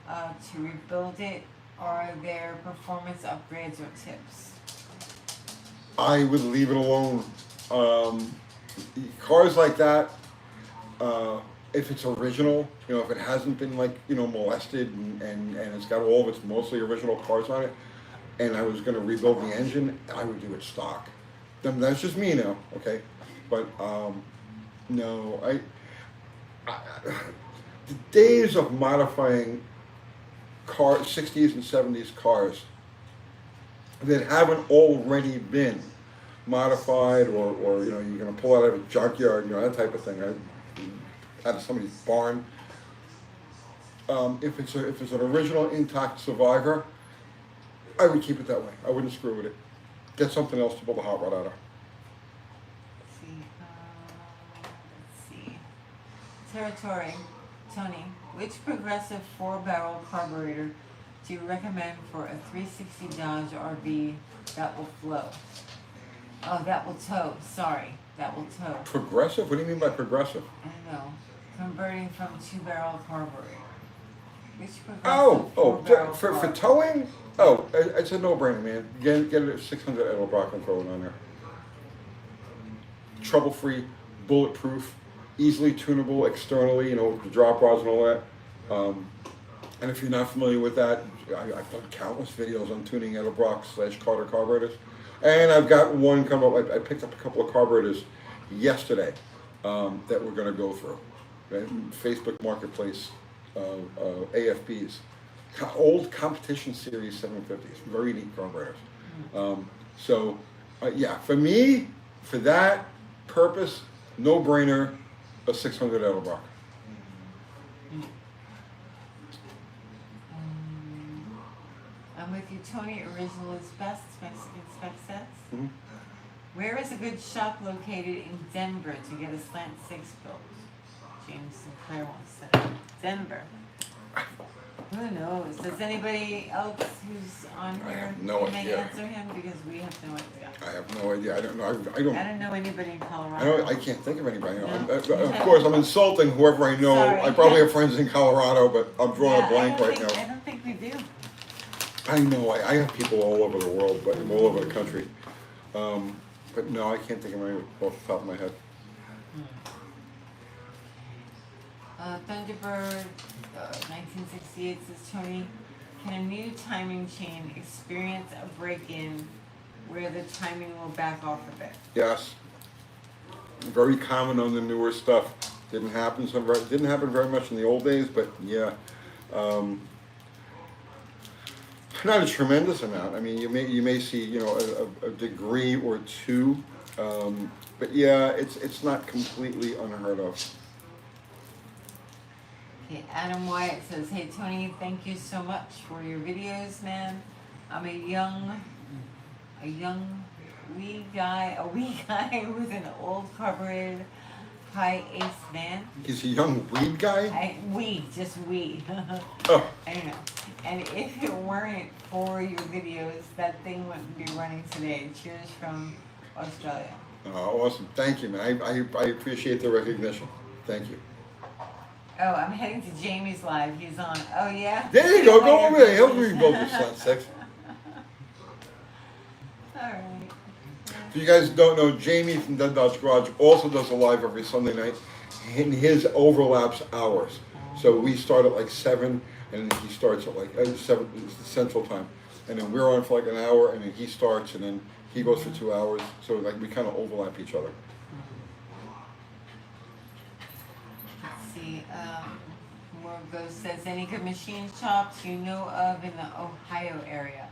to rebuild it? Are there performance upgrades or tips?
I would leave it alone. Cars like that, if it's original, if it hasn't been molested and it's got all of its mostly original parts on it, and I was going to rebuild the engine, I would do it stock. Then that's just me now, okay? But no, the days of modifying cars, 60s and 70s cars that haven't already been modified, or you're going to pull out of a junkyard, that type of thing, out of somebody's barn. If it's an original intact Survivor, I would keep it that way. I wouldn't screw with it. Get something else to build a hot rod out of.
Let's see. Territory, Tony, which progressive 4-barrel carburetor do you recommend for a 360 Dodge RV that will flow? Oh, that will tow. Sorry, that will tow.
Progressive? What do you mean by progressive?
I don't know. Converting from 2-barrel carburetor. Which progressive
Oh,
4-barrel
for towing? Oh, it's a no-brainer, man. Get it at 600 Edelbrock and throw it on there. Trouble-free, bulletproof, easily tunable externally, with the drop rods and all that. And if you're not familiar with that, I've done countless videos on tuning Edelbrock/Carter carburetors. And I've got one come up. I picked up a couple of carburetors yesterday that we're going to go through. Facebook Marketplace, AFBs. Old competition series 750s, very neat carburetors. Yeah, for me, for that purpose, no brainer, a 600 Edelbrock.
I'm with you, Tony. Original is best. Mexican spec sets.
Mm-hmm.
Where is a good shop located in Denver to get a slant 6 built? James Sinclair wants to know. Denver. Who knows? Does anybody else who's on here
I have no
can
idea.
Answer him? Because we have no idea.
I have no idea. I don't know.
I don't know anybody in Colorado.
I can't think of anybody.
No.
Of course, I'm insulting whoever I know.
Sorry.
I probably have friends in Colorado, but I'm drawing a blank
I
right now.
don't think we do.
I know. I have people all over the world, but all over the country. But no, I can't think of any off the top of my head.
Thunderbird 1968 says, Tony, can a new timing chain experience a break-in where the timing will back off a bit?
Yes. very common on the newer stuff. Didn't happen very much in the old days, but yeah. Um, Not a tremendous amount. I mean, you may see, you know, a degree or two, but yeah, it's not completely unheard of.
Okay, Adam Wyatt says, "Hey Tony, thank you so much for your videos, man. I'm a wee guy with an old carbureted high ace van.
He's a young weed guy.
Just we.
Oh,
I don't know. And if it weren't for your videos, that thing wouldn't be running today. Cheers from Australia."
awesome! Thank you, man. I appreciate the recognition. Thank you.
Oh, I'm heading to Jamie's live. He's on. Oh yeah.
There you go. Go over there. He'll rebuild the Sun 6.
All right.
If you guys don't know, Jamie from Dead Dodge Garage also does a live every Sunday night, and his overlaps hours. So we start at like 7, and he starts at like 7 Central Time, and then we're on for like an hour, and then he starts, and then he goes for 2 hours. So like we kind of overlap each other.
Let's see. Morgo says, "Any good machine shops you know of in the Ohio area?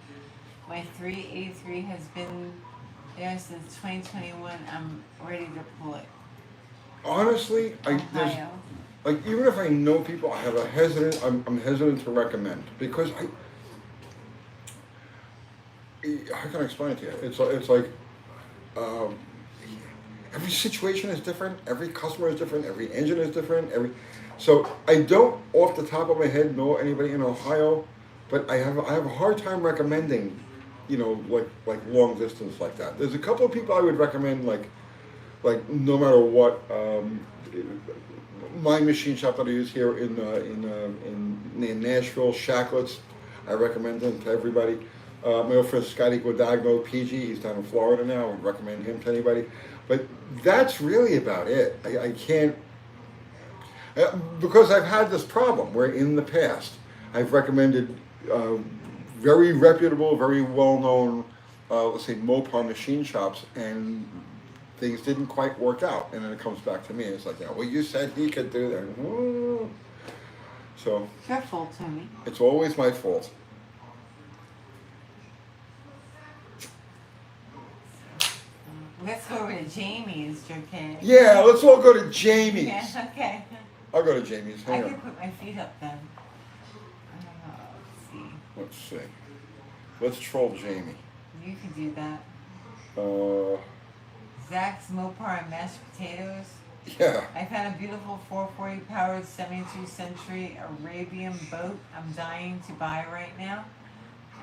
My 383 has been there since 2021. I'm ready to pull it."
Honestly,
Ohio.
like even if I know people, I'm hesitant to recommend because how can I explain it to you? It's like every situation is different, every customer is different, every engine is different, so I don't off the top of my head know anybody in Ohio, but I have a hard time recommending, you know, like long distance like that. There's a couple of people I would recommend like no matter what. My machine shop that I use here in Nashville, Shacklets, I recommend them to everybody. My old friend Scotty Guadagno, PG, he's down in Florida now. I would recommend him to anybody. But that's really about it. I can't, because I've had this problem where in the past I've recommended very reputable, very well-known, let's say Mopar machine shops, and things didn't quite work out. And then it comes back to me, and it's like, well, you said he could do that. So
It's your fault, Tony.
it's always my fault.
Let's go over to Jamie's, okay?
Yeah, let's all go to Jamie's.
Yeah, okay.
I'll go to Jamie's.
I
Hang
could
on.
put my feet up then. Let's see.
Let's see. Let's troll Jamie.
You could do that.
Uh,
Zach's Mopar and mashed potatoes.
yeah.
I found a beautiful 440 powered 72 century Arabian boat I'm dying to buy right now.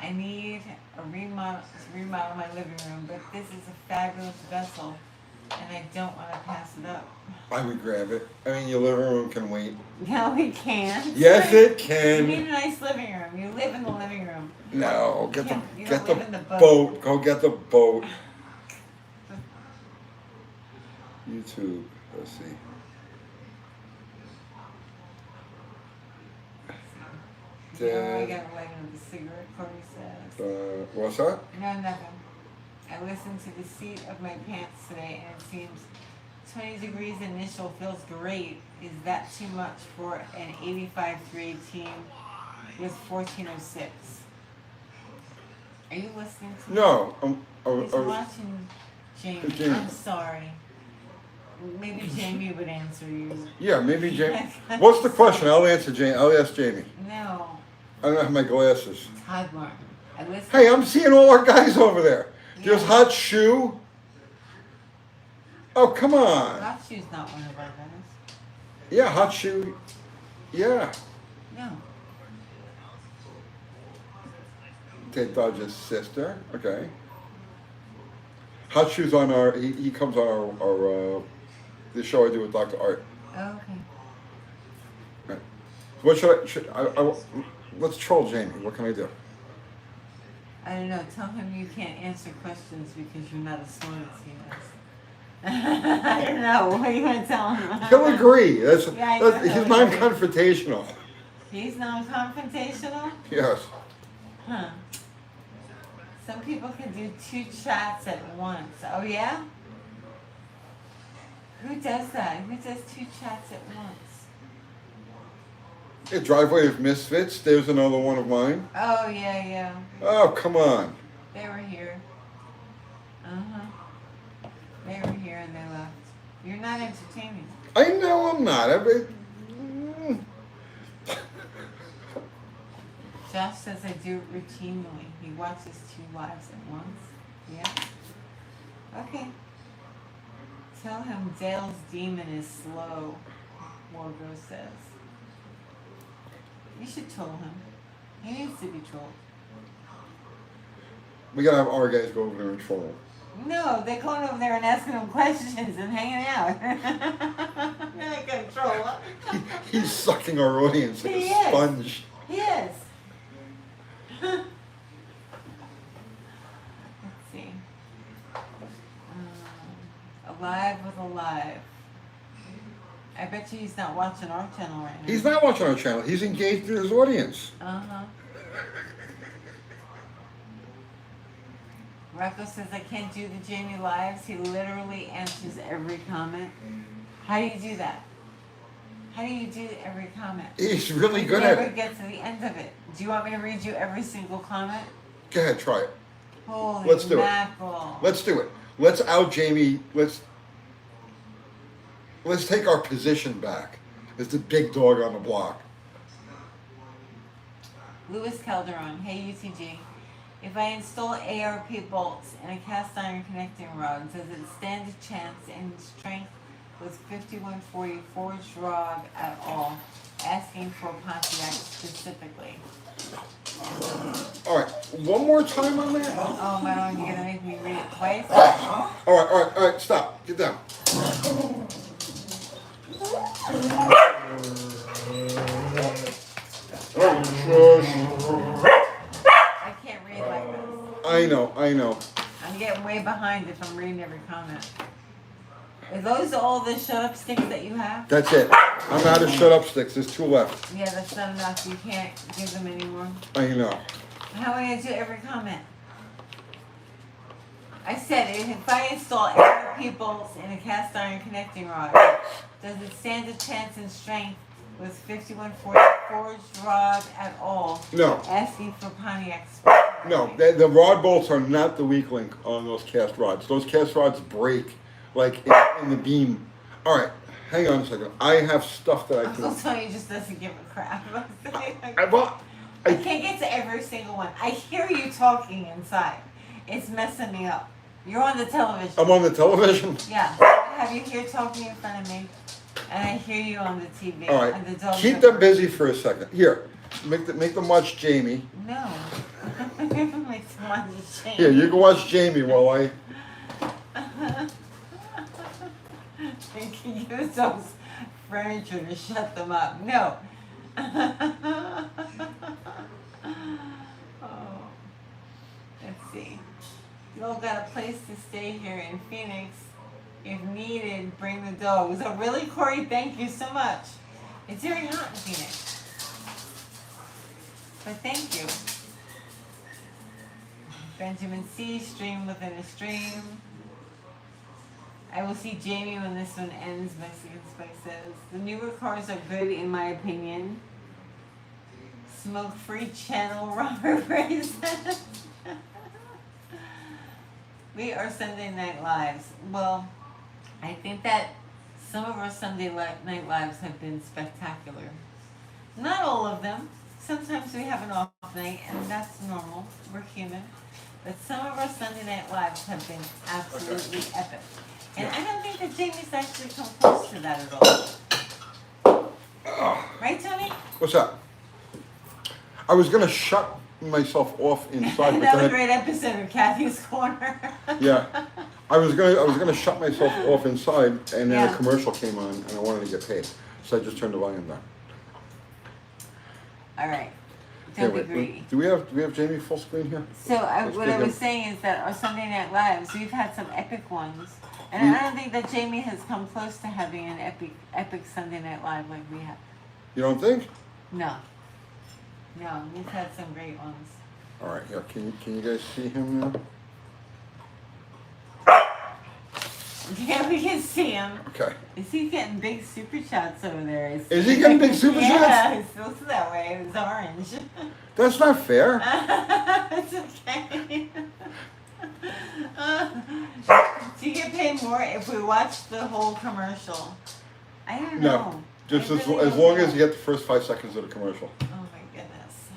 I need a remodel to remodel my living room, but this is a fabulous vessel and I don't want to pass it up.
I would grab it. I mean, your living room can wait.
No, we can't.
Yes, it
You
can.
need a nice living room. You live in the living room.
No, get
Yeah,
the
you
get
don't
the
live in the
boat. Go get the boat. YouTube. Let's see.
Oh, I got a light on the cigarette, Corey says.
What's that?
No, nothing. I listened to the seat of my pants today and it seems 20 degrees initial feels great. Is that too much for an 85 318 with 1406? Are you listening to me?
No.
He's watching Jamie.
Jamie.
I'm sorry. Maybe Jamie would answer you.
Yeah, maybe Jamie. What's the question? I'll answer Jamie. I'll ask Jamie.
No.
I don't have my glasses.
Todd Martin. I listened.
Hey, I'm seeing all our guys over there. There's
Yeah.
Hot Shoe. Oh, come on.
Hot Shoe's not one of our guys.
Yeah, Hot Shoe. Yeah.
No.
Ted Dodge's sister. Okay. Hot Shoe's on our. He comes on our the show I do with Dr. Art.
Oh, okay.
Right. What should I let's troll Jamie. What can I do?
I don't know. Tell him you can't answer questions because you're not as smart as he is. I don't know. What are you going to tell him?
He'll agree. That's
Yeah, I know
he's
he'll
non-confrontational.
He's non-confrontational?
Yes.
Huh. Some people can do 2 chats at once. Oh, yeah? Who does that? Who does two chats at once?
Yeah, Driveway of Misfits. There's another one of mine.
Oh, yeah, yeah.
Oh, come on.
They were here. Uh-huh. They were here and they left. You're not entertaining.
I know I'm not.
Josh says I do it routinely. He watches 2 lives at once. Yeah. Okay. Tell him Dale's demon is slow, Morgo says. You should troll him. He needs to be trolled.
We gotta have our guys go over there and troll him.
No, they're going over there and asking him questions and hanging out. They're not going to troll him.
He's sucking our audience like
He
a
is.
sponge.
He is. Let's see. Alive with Alive. I bet you he's not watching our channel right now.
He's not watching our channel. He's engaged in his audience.
Uh-huh. Rocco says I can't do the Jamie lives. He literally answers every comment. How do you do that? How do you do every comment?
He's really
You
good at
never
it.
get to the end of it. Do you want me to read you every single comment?
Go ahead, try it.
Holy
Let's do it.
mackerel.
Let's do it. Let's out Jamie. Let's take our position back as the big dog on the block.
Louis Calderon, hey UTG. If I install ARP bolts and a cast iron connecting rod, does it stand a chance in strength with 5140 forged rod at all? Asking for Pontiac specifically.
All right, one more time on that.
Oh my God, you're gonna make me read it twice?
All right, stop. Get down.
I can't read like this.
I know.
I'm getting way behind if I'm reading every comment. Are those all the shut up sticks that you have?
That's it. I'm out of shut up sticks. There's 2 left.
Yeah, that's not enough. You can't give them anymore.
I know.
How am I gonna do every comment? I said if I install ARP bolts in a cast iron connecting rod, does it stand a chance in strength with 5140 forged rod at all?
No.
Asking for Pontiac.
No, the rod bolts are not the weak link on those cast rods. Those cast rods break like in the beam. All right, hang on a second. I have stuff that I
Uncle
can.
Tony just doesn't give a crap.
I
I can't get to every single one. I hear you talking inside. It's messing me up. You're on the television.
I'm on the television.
Yeah. I have you here talking in front of me, and I hear you on the TV.
All
And the
right,
dog
keep them busy for a second. Here, make them watch Jamie.
No. Makes me want to change.
Here, you can watch Jamie while I.
You can use those furniture to shut them up. No. Oh. Let's see. You all got a place to stay here in Phoenix. If needed, bring the dogs. Oh, really, Corey? Thank you so much. It's very hot in Phoenix. But thank you. Benjamin C. Stream within a stream. I will see Jamie when this one ends, Mexican Spice says. The newer cars are good in my opinion. Smoke-free channel, Robert Ray says. We are Sunday Night Lives. Well, I think that some of our Sunday Night Lives have been spectacular. Not all of them. Sometimes we have an off night, and that's normal. We're human. But some of our Sunday Night Lives have been absolutely epic. And I don't think that Jamie's actually come close to that at all. Right, Tony?
What's that? I was gonna shut myself off inside, but
Another
then
great episode of Kathy's Corner.
yeah, I was gonna shut myself off inside, and then
Yeah.
a commercial came on, and I wanted to get paid, so I just turned the volume down.
All right.
Here,
Don't be
wait,
greedy.
do we have Jamie full screen here?
So
Let's
what
get
I was
him.
saying is that our Sunday Night Lives, we've had some epic ones. And I don't think that Jamie has come close to having an epic Sunday Night Live like we have.
You don't think?
No. No, we've had some great ones.
All right, here. Can you guys see him now?
Yeah, we can see him.
Okay.
Is he getting big super chats over there?
Is he getting big super chats?
Yeah, it feels that way. It's orange.
That's not fair.
It's okay. Do you get paid more if we watch the whole commercial? I don't know.
No. Just
I
as
really don't
long
know.
as you get the first 5 seconds of the commercial.
Oh my goodness.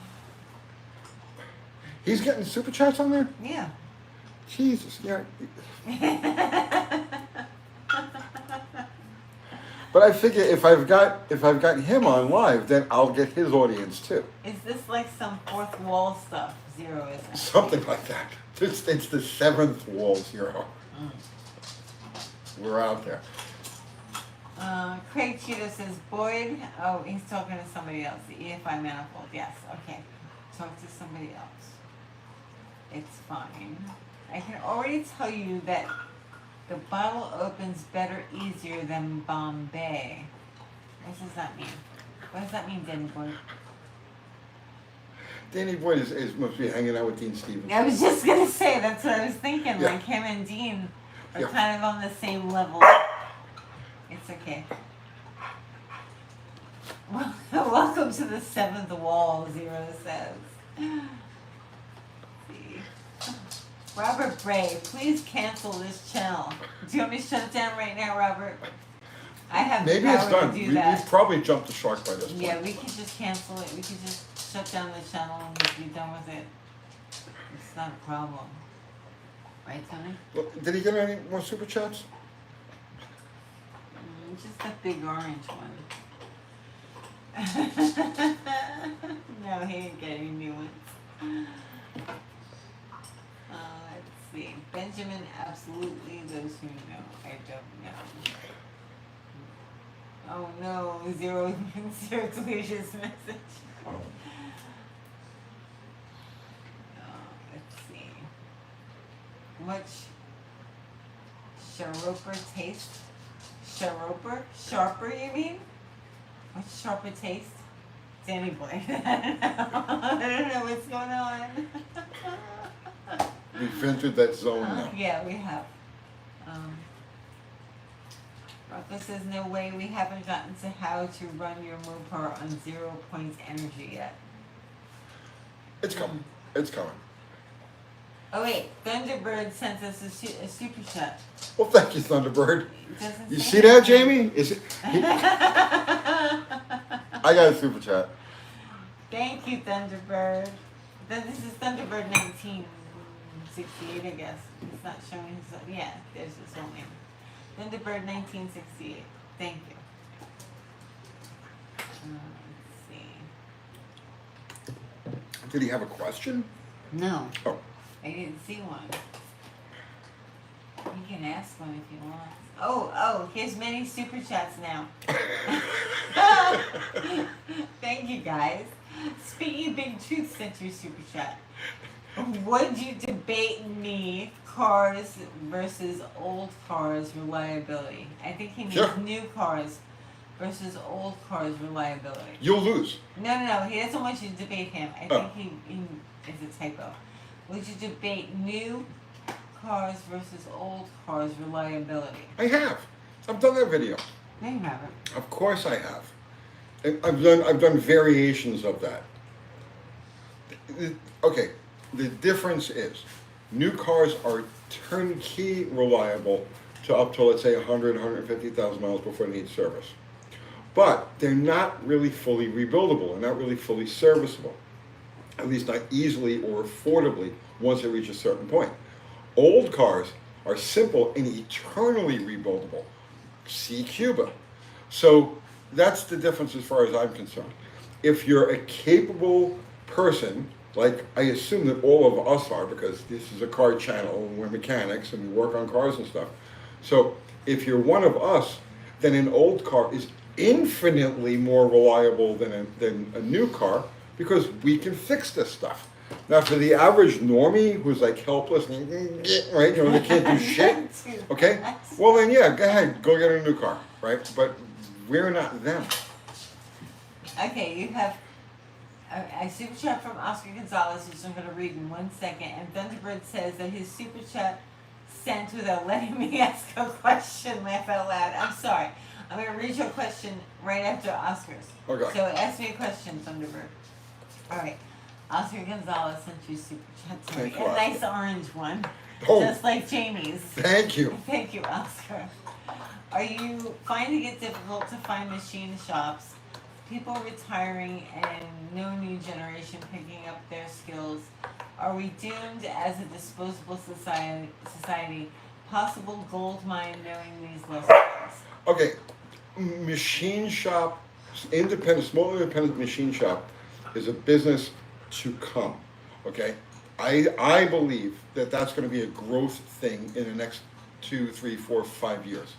He's getting super chats on there?
Yeah.
Jesus, yeah. But I figure if I've got him on live, then I'll get his audience too.
Is this like some fourth wall stuff? Zero, isn't it?
Something like that. It's the 7th wall 0. We're out there.
Craig Cheetah says, Boyd, oh, he's talking to somebody else. The EFI manifold, yes, okay. Talk to somebody else. It's fine. I can already tell you that the bottle opens better, easier than Bombay. What does that mean? What does that mean, Danny Boyd?
Danny Boyd must be hanging out with Dean Stevens.
I was just gonna say, that's what I was thinking.
Yeah.
Like him and Dean are
Yeah.
kind of on the same level. It's okay. Well, welcome to the 7th wall, Zero says. Let's see. Robert Bray, please cancel this channel. Do you want me to shut it down right now, Robert? I have
Maybe
the
it's
power
done.
to do
We've
that.
probably jumped the shark by this point.
Yeah, we could just cancel it. We could just shut down the channel and just be done with it. It's not a problem. Right, Tony?
Well, did he get any more super chats?
Just the big orange one. No, he didn't get any new ones. Let's see. Benjamin, absolutely. Those who know. I don't know. Oh no, zero deleted his message. Let's see. Much sharper taste? Sharper, you mean? Much sharper taste? Danny Boy. I don't know what's going on.
We've entered that zone now.
Yeah, we have. Rocco says, no way, we haven't gotten to how to run your Mopar on 0 points energy yet.
It's coming. It's coming.
Oh wait, Thunderbird sent us a super chat.
Well, thank you, Thunderbird.
It doesn't
You
say
see that,
anything.
Jamie? I got a super chat.
Thank you, Thunderbird. This is Thunderbird 1968, I guess. It's not showing his. Yeah, there's his whole name. Thunderbird 1968. Thank you. Let's see.
Did he have a question?
No,
Oh.
I didn't see one. You can ask one if you want. Oh, here's many super chats now. Thank you, guys. Speaking Big Truth sent your super chat. Would you debate me cars versus old cars reliability? I think he means
Sure.
new cars versus old cars reliability.
You'll lose.
No, he doesn't want you to debate him. I think he is a typo. Would you debate new cars versus old cars reliability?
I have. I've done that video.
No, you haven't.
Of course I have. And I've done variations of that. Okay, the difference is new cars are turnkey reliable to up to, let's say, 100, 150,000 miles before they need service. But they're not really fully rebuildable and not really fully serviceable, at least not easily or affordably once they reach a certain point. Old cars are simple and eternally rebuildable. See Cuba. So that's the difference as far as I'm concerned. If you're a capable person, like I assume that all of us are, because this is a car channel and we're mechanics and we work on cars and stuff. So if you're one of us, then an old car is infinitely more reliable than a new car because we can fix this stuff. Now for the average normie who's like helpless and right, you know, they can't do shit, okay? Well then yeah, go ahead, go get a new car, right? But we're not them.
Okay, you have a super chat from Oscar Gonzalez, which I'm going to read in 1 second. And Thunderbird says that his super chat sent without letting me ask a question. Laugh out loud. I'm sorry. I'm gonna read your question right after Oscar's.
Okay.
So ask me a question, Thunderbird. All right. Oscar Gonzalez sent you a super chat. Sorry,
Thank you,
a
Oscar.
nice orange one,
Oh.
just like Jamie's.
Thank you.
Thank you, Oscar. Are you finding it difficult to find machine shops? People retiring and no new generation picking up their skills. Are we doomed as a disposable society? Possible gold mine knowing these lessons.
Okay, machine shop, small independent machine shop is a business to come, okay? I believe that that's gonna be a growth thing in the next 2, 3, 4, 5 years.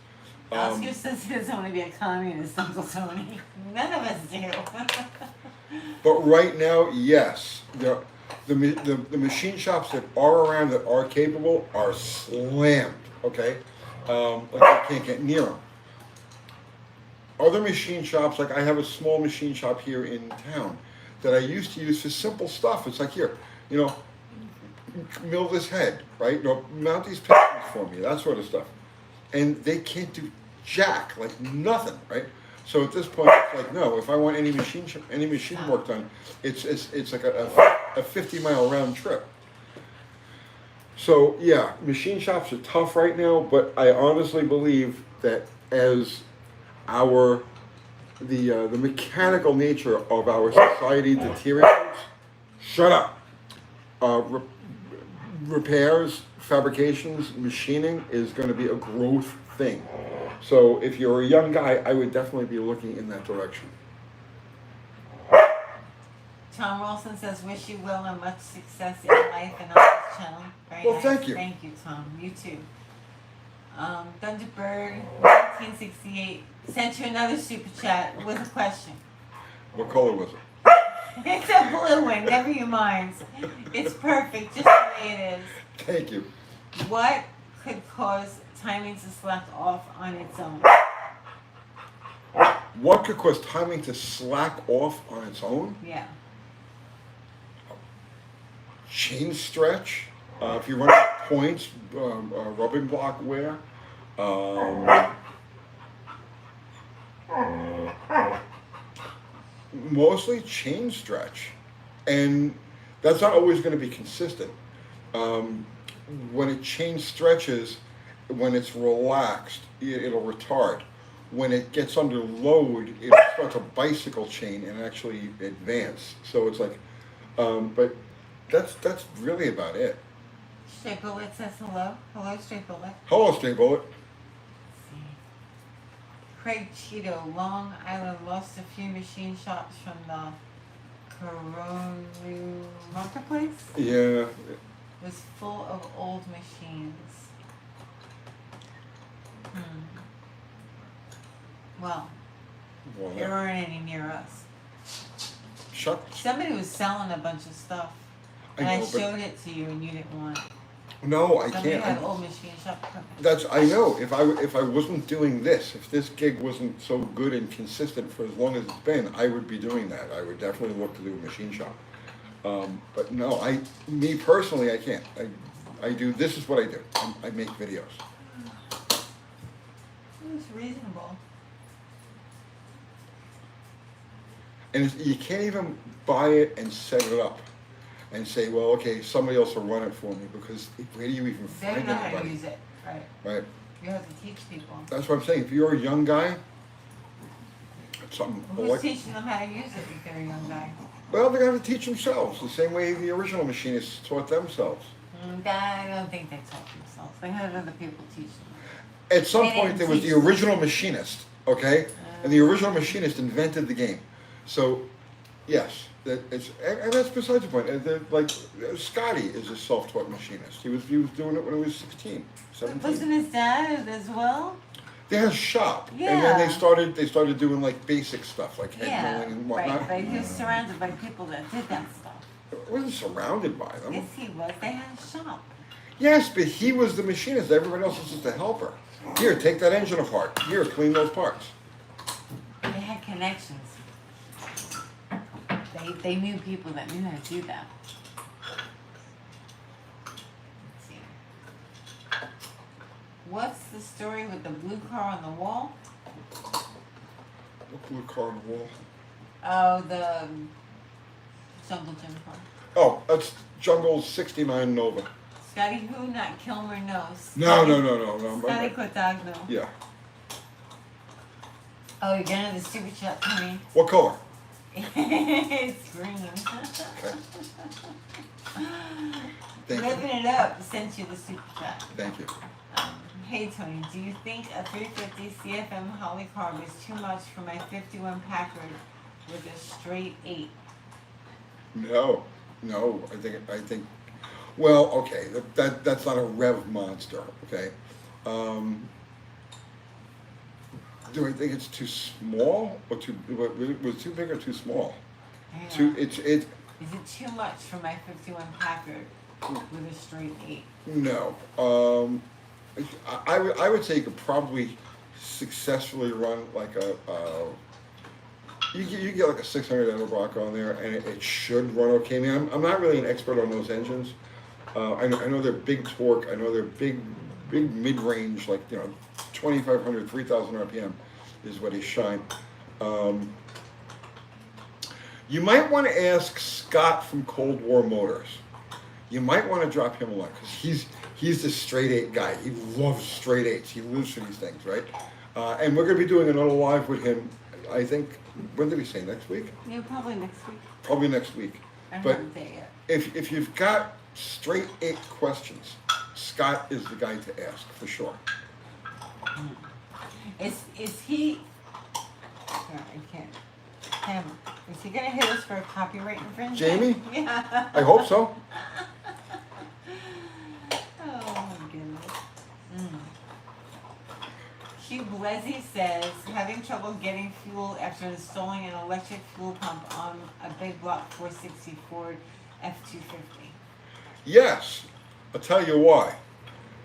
Oscar says he doesn't want to be a communist, Uncle Tony. None of us do.
But right now, yes, the machine shops that are around that are capable are slammed, okay? Like you can't get near them. Other machine shops, like I have a small machine shop here in town that I used to use for simple stuff. It's like, here, you know, mill this head, right? No, mount these pistons for me, that sort of stuff. And they can't do jack, like nothing, right? So at this point, it's like, no, if I want any machine work done, it's like a 50-mile round trip. So yeah, machine shops are tough right now, but I honestly believe that as the mechanical nature of our society deteriorates, shut up. Repairs, fabrications, machining is going to be a growth thing. So if you're a young guy, I would definitely be looking in that direction.
Tom Wilson says, wish you well and much success in life and on this channel. Very
Well,
nice.
thank you.
Thank you, Tom. You too. Thunderbird 1968 sent you another super chat with a question.
What color was it?
It's a blue one, never you mind. It's perfect, just the way it is.
Thank you.
What could cause timing to slack off on its own?
What could cause timing to slack off on its own?
Yeah.
Chain stretch. If you run out of points, rubbing block wear. Mostly chain stretch, and that's not always going to be consistent. When a chain stretches, when it's relaxed, it'll retard. When it gets under load, it starts a bicycle chain and actually advance. So it's like, but that's really about it.
Straight Bullet says hello. Hello, Straight Bullet.
Hello, Straight Bullet.
Craig Cheeto, Long Island lost a few machine shops from the Coronu Marketplace.
Yeah.
Was full of old machines. Well, there aren't any near us.
Shut.
Somebody was selling a bunch of stuff, and I
know, but-
showed it to you, and you didn't want it.
No, I
Somebody
can't.
had old machine shop.
I know. If I wasn't doing this, if this gig wasn't so good and consistent for as long as it's been, I would be doing that. I would definitely look to do a machine shop. But no, me personally, I can't. I do. This is what I do. I make videos.
It's reasonable.
And you can't even buy it and set it up and say, well, okay, somebody else will run it for me, because where do you even
They
find
don't know how to
anybody?
use it, right?
Right.
You have to teach people.
That's what I'm saying. If you're a young guy, something
Who's
like,
teaching them how to use it if they're a young guy?
well, they're going to teach themselves the same way the original machinists taught themselves.
I don't think they taught themselves. They had other people teach them.
At some
They
point,
didn't
there was the
teach them.
original machinist, okay? And the original machinist invented the game. So, yes, and that's besides the point. Like, Scotty is a self-taught machinist. He was doing it when he was 16, 17.
Wasn't his dad as well?
They had a shop, and
Yeah.
then they started doing like basic stuff, like head milling and whatnot.
Right, but he was surrounded by people that did that stuff.
I wasn't surrounded by them.
Yes, he was. They had a shop.
Yes, but he was the machinist. Everybody else was just a helper. Here, take that engine apart. Here, clean those parts.
They had connections. They knew people that knew how to do that. Let's see. What's the story with the blue car on the wall?
What blue car on the wall?
Oh, the Jungle Gym car.
Oh, that's Jungle's 69 Nova.
Scotty who, not Kilmer, no.
No.
Scotty Cotagno.
Yeah.
Oh, you're gonna have the super chat, Tony.
What color?
It's green.
Okay. Thank
Living
you.
it up sent you the super chat.
Thank you.
Hey Tony, do you think a 350 CFM Holly carb is too much for my 51 Packard with a straight 8?
No. I think. Well, okay. That's not a rev monster. Okay. Do I think it's too small or was too big or too small? It's
Is it too much for my 51 Packard with a straight 8?
No. I would say you could probably successfully run like you get like a 600 Edelbrock on there, and it should run okay. I mean, I'm not really an expert on those engines. I know they're big torque. I know they're big mid-range, like 2,500, 3,000 RPM is what they shine. You might want to ask Scott from Cold War Motors. You might want to drop him a line because he's the straight 8 guy. He loves straight 8s. He lives for these things, right? And we're going to be doing another live with him, I think, when did we say, next week?
Yeah, probably next week.
Probably next week.
I
But
haven't there yet.
if you've got straight 8 questions, Scott is the guy to ask, for sure.
Is he? No, I can't. Him. Is he gonna hit us for a copyright infringement?
Jamie?
Yeah.
I hope so.
Oh my goodness. Hugh Blezzy says having trouble getting fuel after installing an electric fuel pump on a big block 460 Ford F-250.
Yes. I'll tell you why.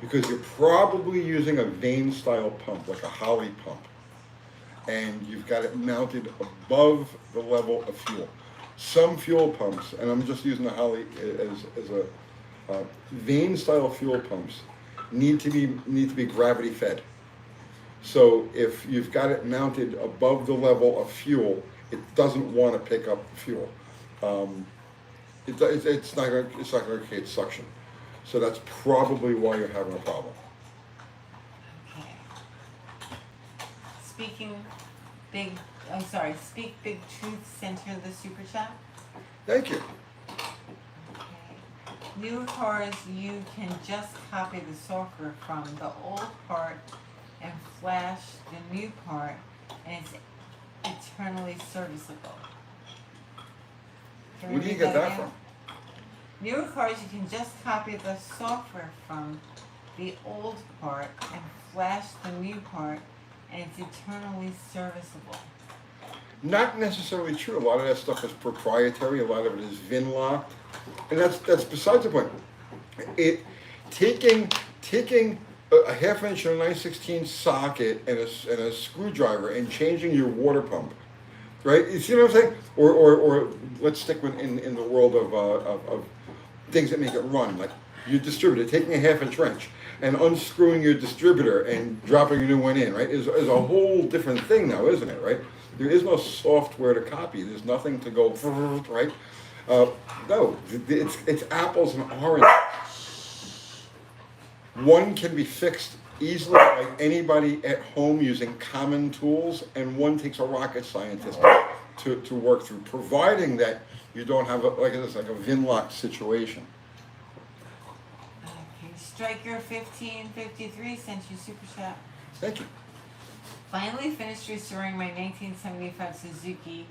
Because you're probably using a vane style pump, like a Holly pump. And you've got it mounted above the level of fuel. Some fuel pumps, and I'm just using the Holly as a vane style fuel pumps, need to be gravity fed. So if you've got it mounted above the level of fuel, it doesn't want to pick up fuel. It's not going to create suction. So that's probably why you're having a problem.
Okay. Speak Big Truth center the super chat.
Thank you.
Okay. New cars, you can just copy the software from the old part and flash the new part, and it's eternally serviceable. Can we
Where do you
read
get that
again?
from?
Newer cars, you can just copy the software from the old part and flash the new part, and it's eternally serviceable.
Not necessarily true. A lot of that stuff is proprietary. A lot of it is VIN locked, and that's besides the point. Taking a half-inch and a 9/16 socket and a screwdriver and changing your water pump, right? You see what I'm saying? Or let's stick in the world of things that make it run, like your distributor, taking a half-inch wrench and unscrewing your distributor and dropping a new one in, right? Is a whole different thing now, isn't it, right? There is no software to copy. There's nothing to go, right? No, it's apples and oranges. One can be fixed easily by anybody at home using common tools, and one takes a rocket scientist to work through, providing that you don't have like a VIN-locked situation.
Okay, Striker 1553 sent you super chat.
Thank you.
Finally finished restoring my 1975 Suzuki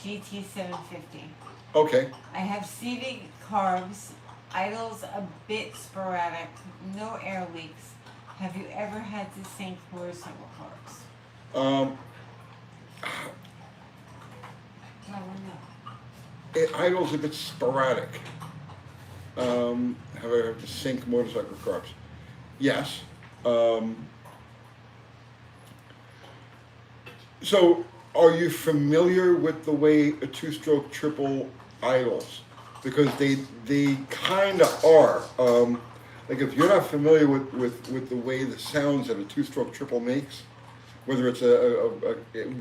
GT750.
Okay.
I have CV carbs, idles a bit sporadic, no air leaks. Have you ever had to sink horizontal carbs? No, no.
It idles a bit sporadic. Have I ever to sink motorcycle carbs? Yes. So, are you familiar with the way a two-stroke triple idles? Because they kind of are. like if you're not familiar with the way the sounds that a two-stroke triple makes, whether it's a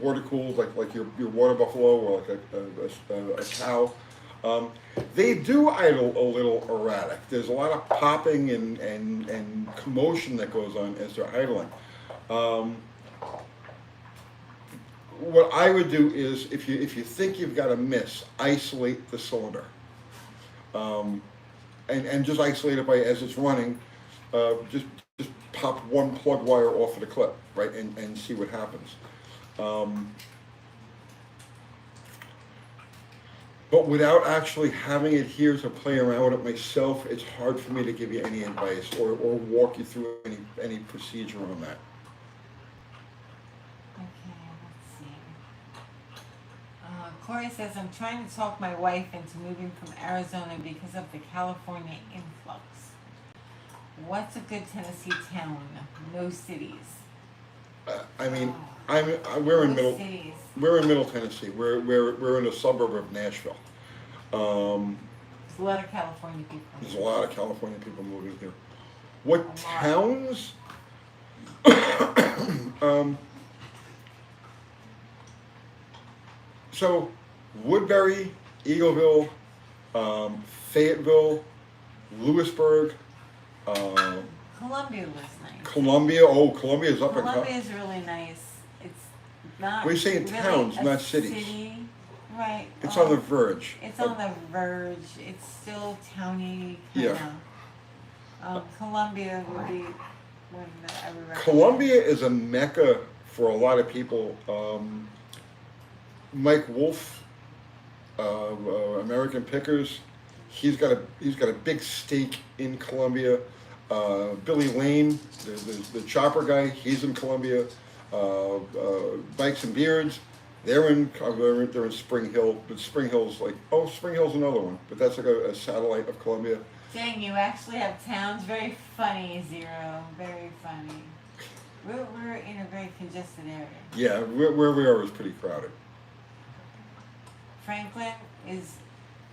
water cooled like your water buffalo or like a cow, they do idle a little erratic. There's a lot of popping and commotion that goes on as they're idling. What I would do is, if you think you've got a miss, isolate the cylinder, and just isolate it by as it's running. Just pop one plug wire off of the clip, right, and see what happens. But without actually having it here to play around with it myself, it's hard for me to give you any advice or walk you through any procedure on that.
Okay, let's see. Corey says, I'm trying to talk my wife into moving from Arizona because of the California influx. What's a good Tennessee town? No cities.
I mean, we're in middle.
Cities.
We're in Middle Tennessee. We're in a suburb of Nashville.
There's a lot of California people.
There's a lot of California people moving here. What towns? So, Woodbury, Eagleville, Fayetteville, Lewisburg,
Columbia was nice.
Columbia. Oh, Columbia's up
Columbia is really nice. It's not.
We're saying
really
towns,
a
not cities.
City. Right.
It's on the verge.
It's on the verge. It's still towny.
Yeah.
Columbia would be one that I would recommend.
Columbia is a mecca for a lot of people. Mike Wolf, American Pickers, he's got a big stake in Columbia. Billy Lane, the chopper guy, he's in Columbia. Bikes and Beards, they're in Spring Hill, but Spring Hill's Spring Hill's another one, but that's like a satellite of Columbia.
Dang, you actually have towns. Very funny, Zero. Very funny. We're in a very congested area.
Yeah, where we are is pretty crowded.
Franklin is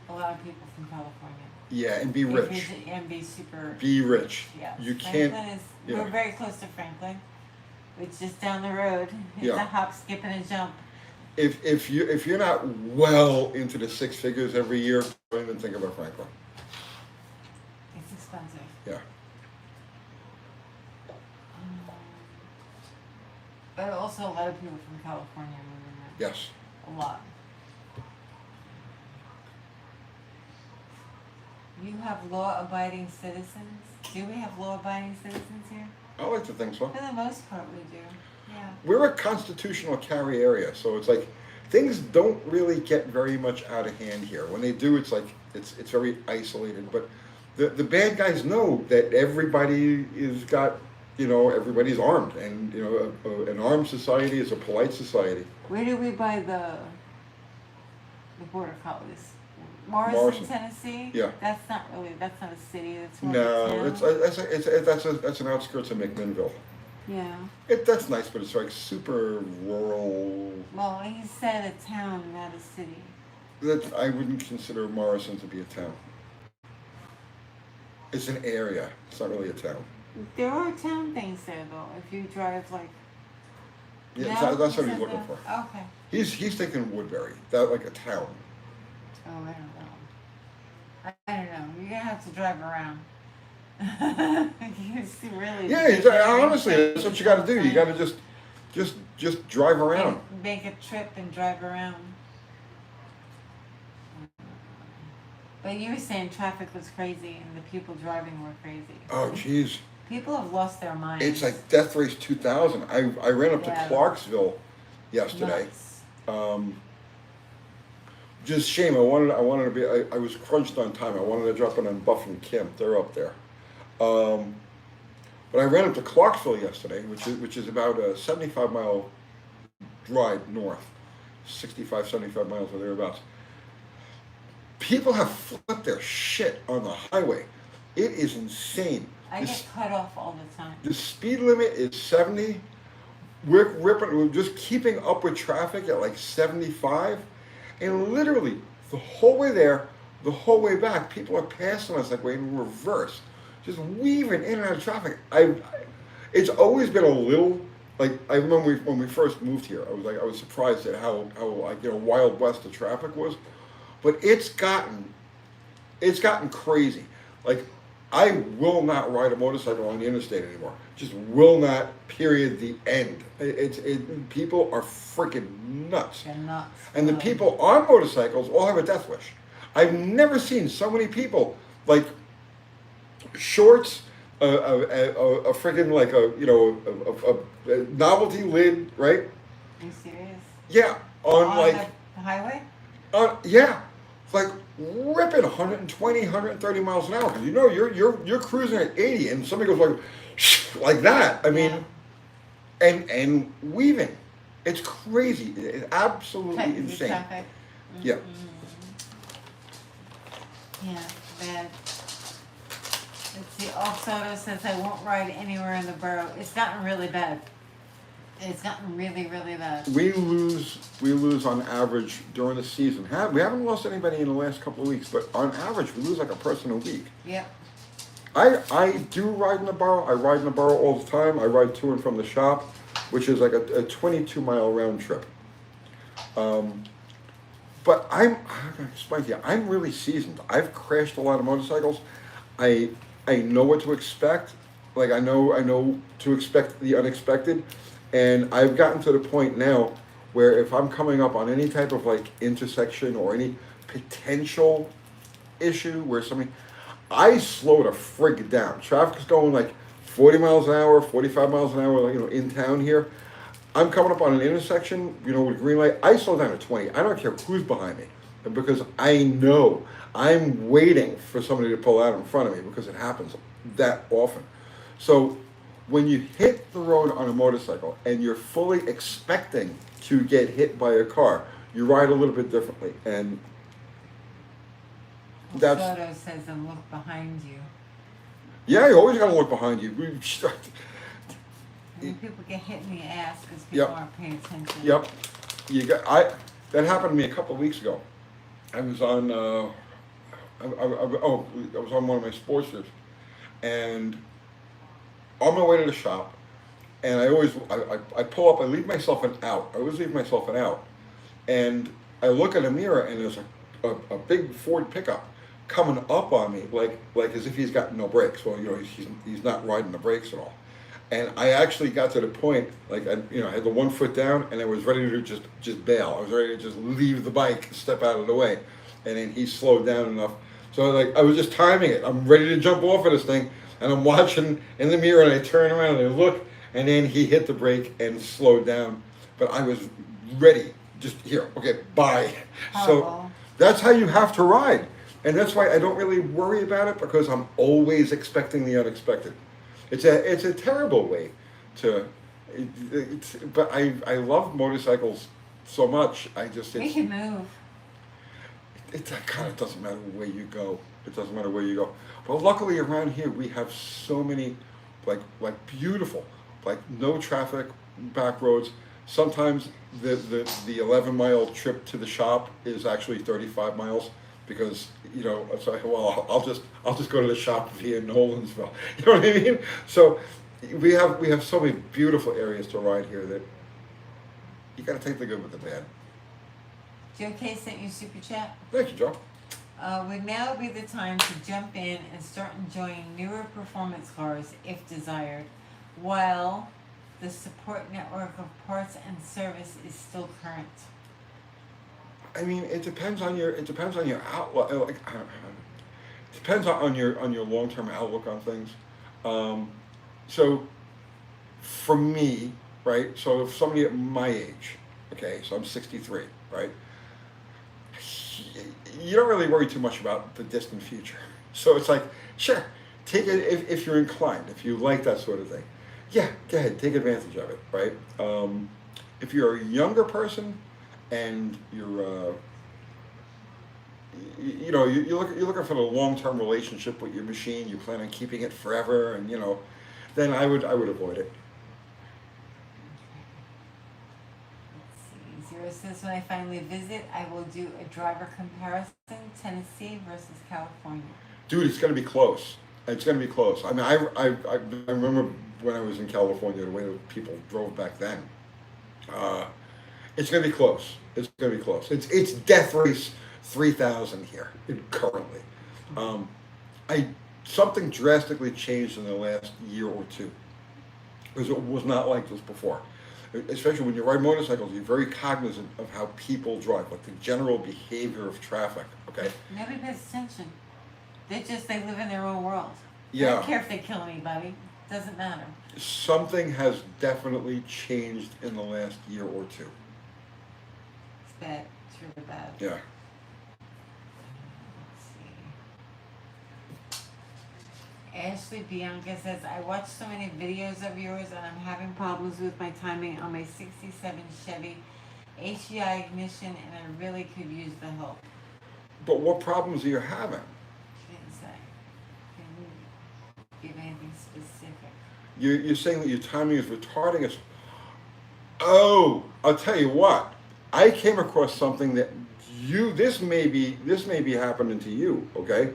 a lot of people from California.
Yeah, and be rich.
And be super.
Be rich.
Yes.
You
Franklin
can't.
We're very close to Franklin, which is down the road. It's a hop, skip, and a jump.
If you're not well into the six figures every year, don't even think about Franklin.
It's expensive.
Yeah.
But also a lot of people from California moving there.
Yes.
A lot. You have law-abiding citizens? Do we have law-abiding citizens here?
I like to think so.
For the most part, we do. Yeah.
We're a constitutional carry area, so it's like things don't really get very much out of hand here. When they do, it's like it's very isolated. But the bad guys know that everybody is got, everybody's armed, and an armed society is a polite society.
Where do we buy the border collies? Morrison, Tennessee.
Yeah.
That's not a city. That's more
No,
of a town.
that's an outskirts of McMinnville.
Yeah.
That's nice, but it's like super rural.
Well, he said a town, not a city.
I wouldn't consider Morrison to be a town. It's an area. It's not really a town.
There are town things there, though. If you drive
Yeah,
no,
that's what
he
he's
said
looking
that?
for.
Okay.
He's thinking Woodbury, that like a town.
Oh, I don't know. I don't know. You're gonna have to drive around. You see, really.
Yeah, honestly, that's what you got to do. You got to just drive around.
Make a trip and drive around. But you were saying traffic was crazy and the people driving were crazy.
Oh, jeez.
People have lost their minds.
It's like Death Race 2000. I ran up to Clarksville yesterday.
Nuts.
Just shame. I wanted to be. I was crunched on time. I wanted to drop in on Buff and Kim. They're up there. But I ran up to Clarksville yesterday, which is about a 75-mile drive north, 65, 75 miles or thereabouts. People have flipped their shit on the highway. It is insane.
I get cut off all the time.
The speed limit is 70. We're just keeping up with traffic at like 75. And literally, the whole way there, the whole way back, people are passing us like we're in reverse. just weaving in and out of traffic. It's always been a little like I remember when we first moved here. I was surprised at how like Wild West the traffic was, but it's gotten crazy. Like I will not ride a motorcycle on the interstate anymore. Just will not. Period. The end. People are freaking nuts.
They're nuts.
And the people on motorcycles all have a death wish. I've never seen so many people like shorts, a freaking like a novelty lid, right?
Are you serious?
Yeah, on like
the highway?
yeah, like ripping 120, 130 miles an hour because you're cruising at 80 and somebody goes like that. I mean, and weaving, it's crazy. It's absolutely insane.
Traffic.
Yeah.
Yeah, bad. Let's see, Off-Soto says I won't ride anywhere in the borough. It's gotten really bad. It's gotten really, really bad.
We lose on average during the season. We haven't lost anybody in the last couple of weeks, but on average we lose like a person a week.
Yep.
I do ride in the borough. I ride in the borough all the time. I ride to and from the shop, which is like a 22-mile round trip. But I'm gonna explain to you. I'm really seasoned. I've crashed a lot of motorcycles. I know what to expect. Like I know to expect the unexpected, and I've gotten to the point now where if I'm coming up on any type of like intersection or any potential issue where somebody, I slow the frig down. Traffic's going like 40 miles an hour, 45 miles an hour, like, in town here. I'm coming up on an intersection, with green light. I slow down to 20. I don't care who's behind me because I know I'm waiting for somebody to pull out in front of me because it happens that often. So when you hit the road on a motorcycle and you're fully expecting to get hit by a car, you ride a little bit differently. And that's...
Soto says and look behind you.
Yeah, you always got to look behind you.
When people get hit in the ass because people aren't paying attention.
Yep. That happened to me a couple of weeks ago. I was on I was on one of my sports trips, and on my way to the shop, and I pull up, I leave myself an out. I always leave myself an out, and I look in the mirror, and there's a big Ford pickup coming up on me, like as if he's got no brakes. Well, he's not riding the brakes at all. And I actually got to the point, like, I had the 1 foot down, and I was ready to just bail. I was ready to just leave the bike, step out of the way. And then he slowed down enough. So, I was just timing it. I'm ready to jump off of this thing, and I'm watching in the mirror, and I turn around, and I look, and then he hit the brake and slowed down. But I was ready. Just, here, okay, bye. So that's how you have to ride. And that's why I don't really worry about it, because I'm always expecting the unexpected. It's a terrible way to, but I love motorcycles so much.
We can move.
It kind of doesn't matter where you go. It doesn't matter where you go. But luckily around here we have so many, like beautiful, like no traffic, back roads. Sometimes the 11-mile trip to the shop is actually 35 miles. Because I'll just go to the shop via Nolansville. You know what I mean? So we have so many beautiful areas to ride here that you got to take the good with the bad.
Joe K sent you super chat.
Thank you, Joe.
Would now be the time to jump in and start enjoying newer performance cars if desired, while the support network of parts and service is still current.
I mean, it depends on your outlook. It depends on your long-term outlook on things. So, for me, right? So, if somebody at my age, okay, so I'm 63, right? You don't really worry too much about the distant future. So it's like, sure, take it if you're inclined, if you like that sort of thing. Yeah, go ahead, take advantage of it, right? If you're a younger person, and you're looking for the long-term relationship with your machine, you plan on keeping it forever, and then I would avoid it.
Let's see. Zero says when I finally visit, I will do a driver comparison, Tennessee versus California.
Dude, it's gonna be close. It's going to be close. I mean, I remember when I was in California, the way that people drove back then. Uh, it's going to be close. It's going to be close. It's death race 3,000 here currently. Um, I something drastically changed in the last year or two because it was not like this before. Especially when you ride motorcycles, you're very cognizant of how people drive, like the general behavior of traffic. Okay.
Nobody pays attention. They live in their own world. They
Yeah.
don't care if they kill anybody. Doesn't matter.
Something has definitely changed in the last year or two.
It's bad. It's really bad.
Yeah.
Let's see. Ashley Bianca says, I watch so many videos of yours and I'm having problems with my timing on my 67 Chevy HEI ignition and I really could use the help.
But what problems are you having?
She didn't say. Can you give anything specific?
You're saying that your timing is retarding us. Oh, I'll tell you what. I came across something that this may be happening to you, okay?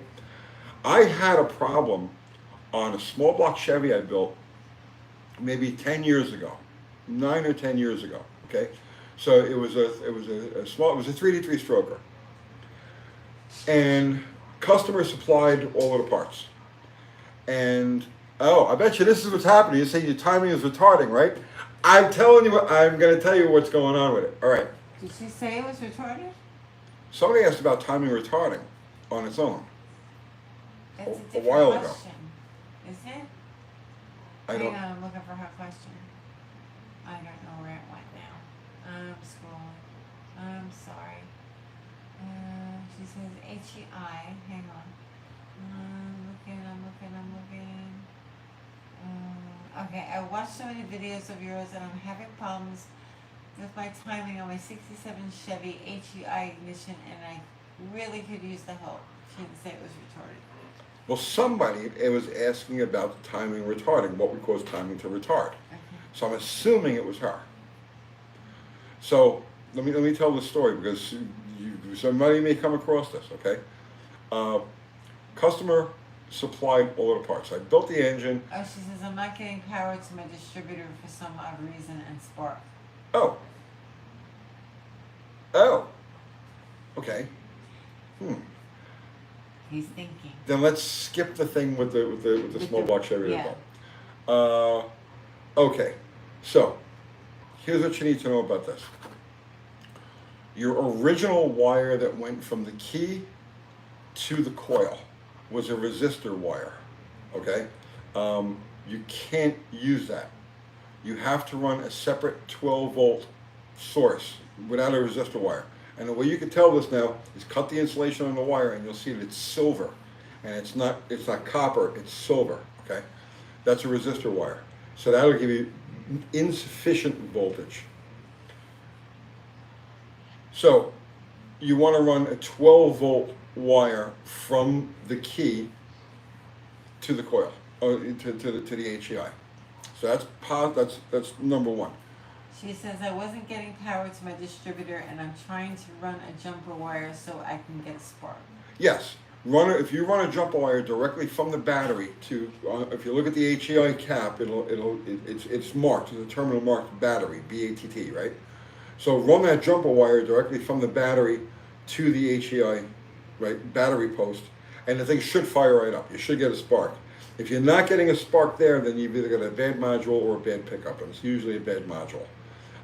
I had a problem on a small block Chevy I built maybe 10 years ago, 9 or 10 years ago, okay? So it was a 3D3 stroker. And customer supplied all of the parts. And I bet you this is what's happening. You say your timing is retarding, right? I'm telling you, I'm going to tell you what's going on with it. All right.
Did she say it was retarded?
Somebody asked about timing retarding on its own.
It's a
A
different
while ago.
question. Is it?
I don't.
Hang on, I'm looking for her question. I don't know where it went now. I'm scrolling. I'm sorry. She says HEI. Hang on. I'm looking. Okay, I watched so many videos of yours and I'm having problems with my timing on my 67 Chevy HEI ignition and I really could use the help. She didn't say it was retarded.
Well, somebody was asking about timing retarding, what would cause timing to retard.
Okay.
So I'm assuming it was her. So let me tell the story because somebody may come across this. Okay, customer supplied all of the parts. I built the engine.
Oh, she says I'm not getting power to my distributor for some odd reason and spark.
Oh. Okay.
He's thinking.
Then let's skip the thing with the small block Chevy.
Yeah.
Okay. So here's what you need to know about this. Your original wire that went from the key to the coil was a resistor wire. Okay. You can't use that. You have to run a separate 12-volt source without a resistor wire. And the way you can tell this now is cut the insulation on the wire and you'll see that it's silver. And it's not copper, it's silver, okay? That's a resistor wire. So that'll give you insufficient voltage. So you want to run a 12-volt wire from the key to the coil, or to the HEI. So that's number one.
She says I wasn't getting power to my distributor and I'm trying to run a jumper wire so I can get a spark.
Yes, if you run a jumper wire directly from the battery to, if you look at the HEI cap, it's marked, it's a terminal marked battery, BATT, right? So run that jumper wire directly from the battery to the HEI, right, battery post, and the thing should fire right up. You should get a spark. If you're not getting a spark there, then you've either got a bad module or a bad pickup, and it's usually a bad module.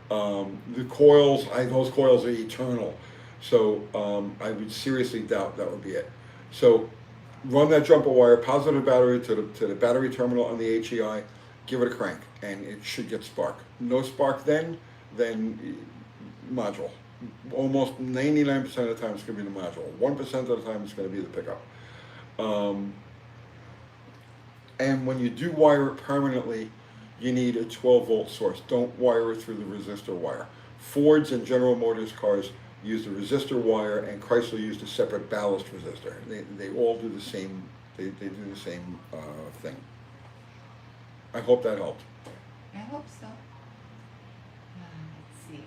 The coils, those coils are eternal, so I would seriously doubt that would be it. So run that jumper wire, positive battery to the battery terminal on the HEI, give it a crank, and it should get spark. No spark then module. Almost 99% of the time it's going to be the module. 1% of the time it's going to be the pickup. And when you do wire it permanently, you need a 12-volt source. Don't wire it through the resistor wire. Fords and General Motors cars use the resistor wire, and Chrysler used a separate ballast resistor. They all do the same. They do the same thing. I hope that helped.
I hope so. Let's see.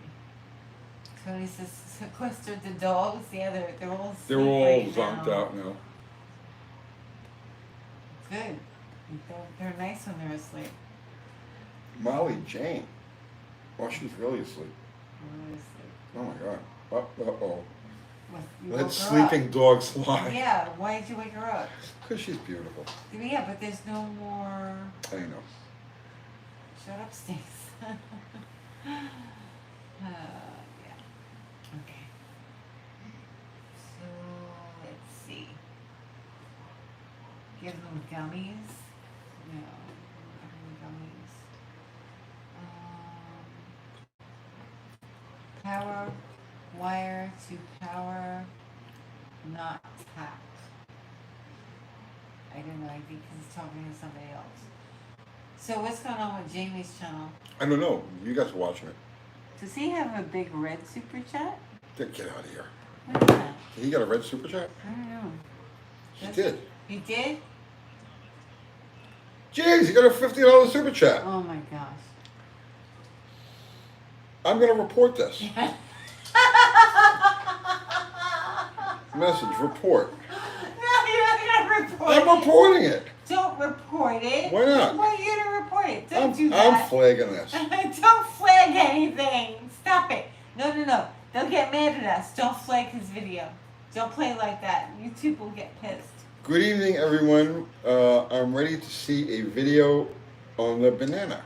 Tony says sequestered the dogs. Yeah, they're all
They're
asleep
all
right
zonked
now.
out now.
Good. They're nice when they're asleep.
Molly Jane. Oh, she's really asleep.
Really asleep.
Oh my God. Uh-oh.
You
Let
woke her
sleeping dogs
up.
lie.
Yeah, why did you wake her up?
Because she's beautiful.
Yeah, but there's no more.
I know.
Shut up, Stace. Yeah. Okay. So let's see. Give them gummies. No, give them gummies. Power wire to power, not tap. I don't know. I think he's talking to somebody else. So what's going on with Jamie's channel?
I don't know. You guys are watching it.
Does he have a big red super chat?
Get out of here.
What is that?
He got a red super chat?
I don't know.
He did.
He did?
Jeez, he got a $50 super chat.
Oh my gosh.
I'm going to report this. Message, report.
No, you're not gonna report it.
I'm reporting it.
Don't report it.
Why not?
I want you to report it. Don't do that.
I'm flagging this.
Don't flag anything. Stop it. No. They'll get mad at us. Don't flag his video. Don't play like that. YouTube will get pissed.
Good evening, everyone. I'm ready to see a video on the banana.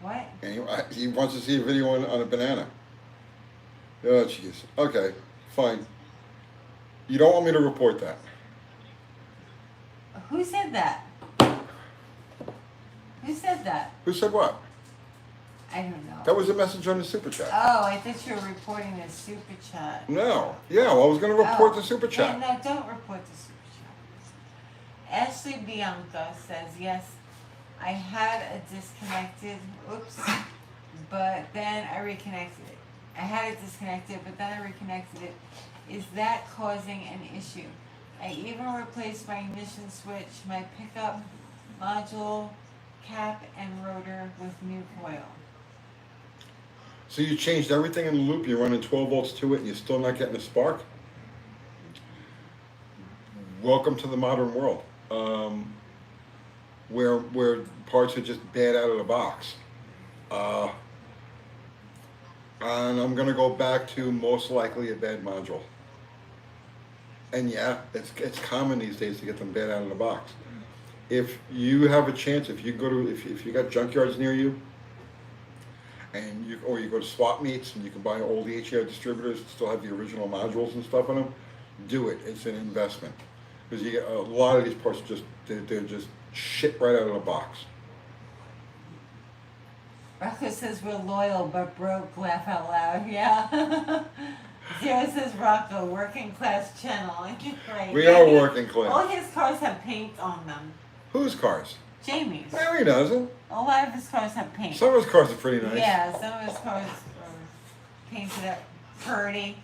What?
And he wants to see a video on a banana. Oh, jeez. Okay, fine. You don't want me to report that.
Who said that? Who said that?
Who said what?
I don't know.
That was a message on the super chat.
Oh, I thought you were reporting the super chat.
No. Yeah, well, I was going to report the super chat.
Yeah, no, don't report the super chat. Ashley Bianca says, yes, I had a disconnected, but then I reconnected it. I had it disconnected, but then I reconnected it. Is that causing an issue? I even replaced my ignition switch, my pickup module, cap, and rotor with new coil.
So you changed everything in the loop, you're running 12 volts to it, and you're still not getting a spark? Welcome to the modern world, where parts are just bad out of the box. And I'm going to go back to most likely a bad module. And yeah, it's common these days to get them bad out of the box. If you have a chance, if you got junkyards near you, and you go to swap meets and you can buy old HER distributors that still have the original modules and stuff in them, do it. It's an investment, because you get a lot of these parts they're just shit right out of the box.
Rocco says we're loyal but broke, laugh out loud. Yeah. Zero says Rocco, working class channel. Right.
We are working class.
All his cars have paint on them.
Whose cars?
Jamie's.
No, he doesn't.
A lot of his cars have paint.
Some of his cars are pretty nice.
Yeah, some of his cars are painted up pretty.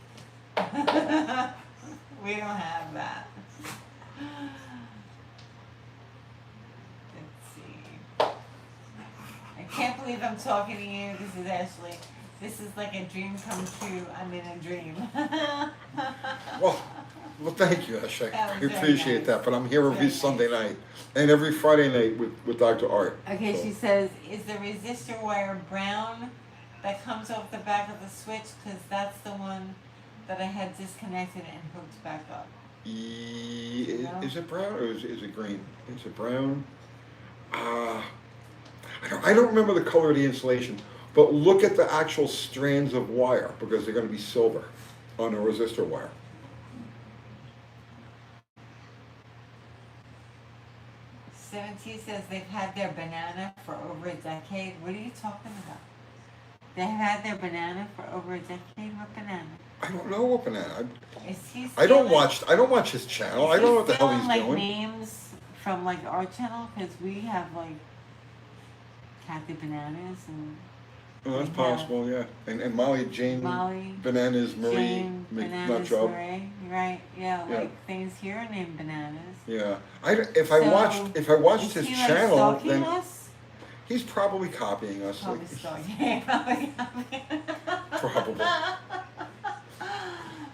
We don't have that. Let's see. I can't believe I'm talking to you. This is Ashley. This is like a dream come true. I'm in a dream.
Well, thank you, Ashley.
That
I
was very
appreciate
nice.
that. But I'm here every
Very
Sunday
nice.
night and every Friday night with Dr. Art.
Okay,
So,
she says, is the resistor wire brown that comes off the back of the switch? Because that's the one that I had disconnected and hooked back up.
Is it brown or is it green? Is it brown? I don't remember the color of the insulation, but look at the actual strands of wire, because they're going to be silver on a resistor wire.
T says they've had their banana for over a decade. What are you talking about? They've had their banana for over a decade? What banana?
I don't know what banana.
Is he
I don't
stealing-
watch his channel. I don't know what the hell he's
stealing,
doing.
names from like our channel? Because we have like Kathy Bananas and
Oh, that's
Yeah.
possible, yeah. And Molly Jane,
Molly,
Bananas Marie,
Jane,
not
Bananas
trouble.
Marie, right? Yeah,
Yeah.
like things here are named bananas.
Yeah. If I
So,
watched
Is
his
he like
channel,
stalking
then
us?
he's probably copying us.
Probably
like-
stalking. Probably copying.
Probably.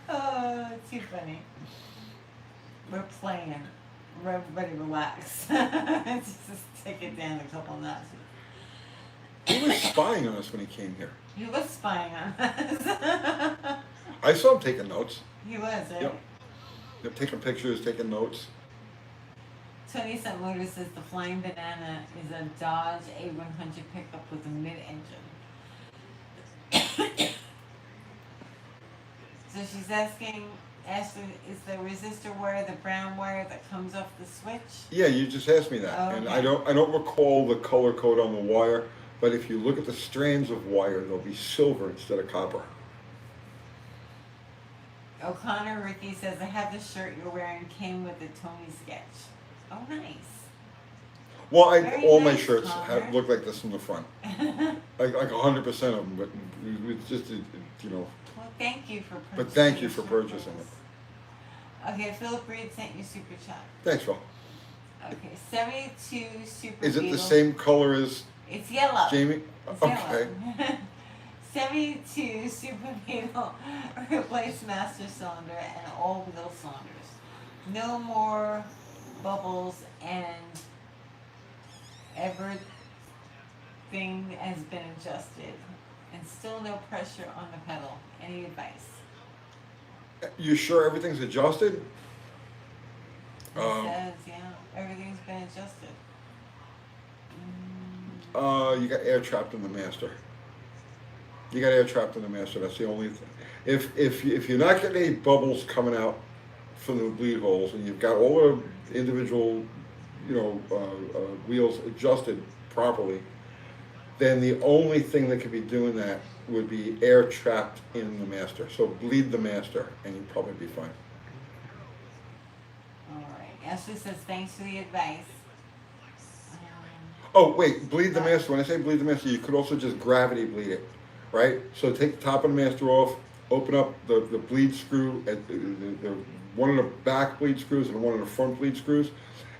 Oh, it's too funny. We're playing. everybody relax. Just take it down a couple notches.
He was spying on us when he came here.
He was spying on us.
I saw him taking notes.
He was, right?
Yep. Yep, taking pictures, taking notes.
20 Cent Motor says the Flying Banana is a Dodge A100 pickup with a mid-engine. So she's asking, Ashley, is the resistor wire the brown wire that comes off the switch?
Yeah, you just asked me that,
Oh,
and
okay.
I don't recall the color code on the wire, but if you look at the strands of wire, they'll be silver instead of copper.
O'Connor Ricky says, I have the shirt you're wearing came with the Tony sketch. Oh, nice.
Well,
Very
all my
nice,
shirts
Connor.
look like this from the front, like 100% of them, but it's just you know.
Well, thank you for purchasing.
But thank you
the
for
shirt
purchasing
with
it.
us. Okay, Philip Reed sent you super chat.
Thanks, Phil.
Okay, 72 super
Is it the
Beetles.
same color as
It's yellow.
Jamie?
It's
Okay.
yellow. 72 Super Beetle replace master cylinder and all wheel cylinders. No more bubbles and everything has been adjusted and still no pressure on the pedal. Any advice?
You sure everything's adjusted?
It says, yeah, everything's been adjusted.
You got air trapped in the master. You got air trapped in the master. That's the only thing. If you're not getting any bubbles coming out from the bleed holes, and you've got all the individual, wheels adjusted properly, then the only thing that could be doing that would be air trapped in the master. So bleed the master, and you'd probably be fine.
All right. Ashley says, thanks for the advice.
Oh wait, bleed the master. When I say bleed the master, you could also just gravity bleed it, right? So take the top of the master off, open up the bleed screw, at the one of the back bleed screws and one of the front bleed screws,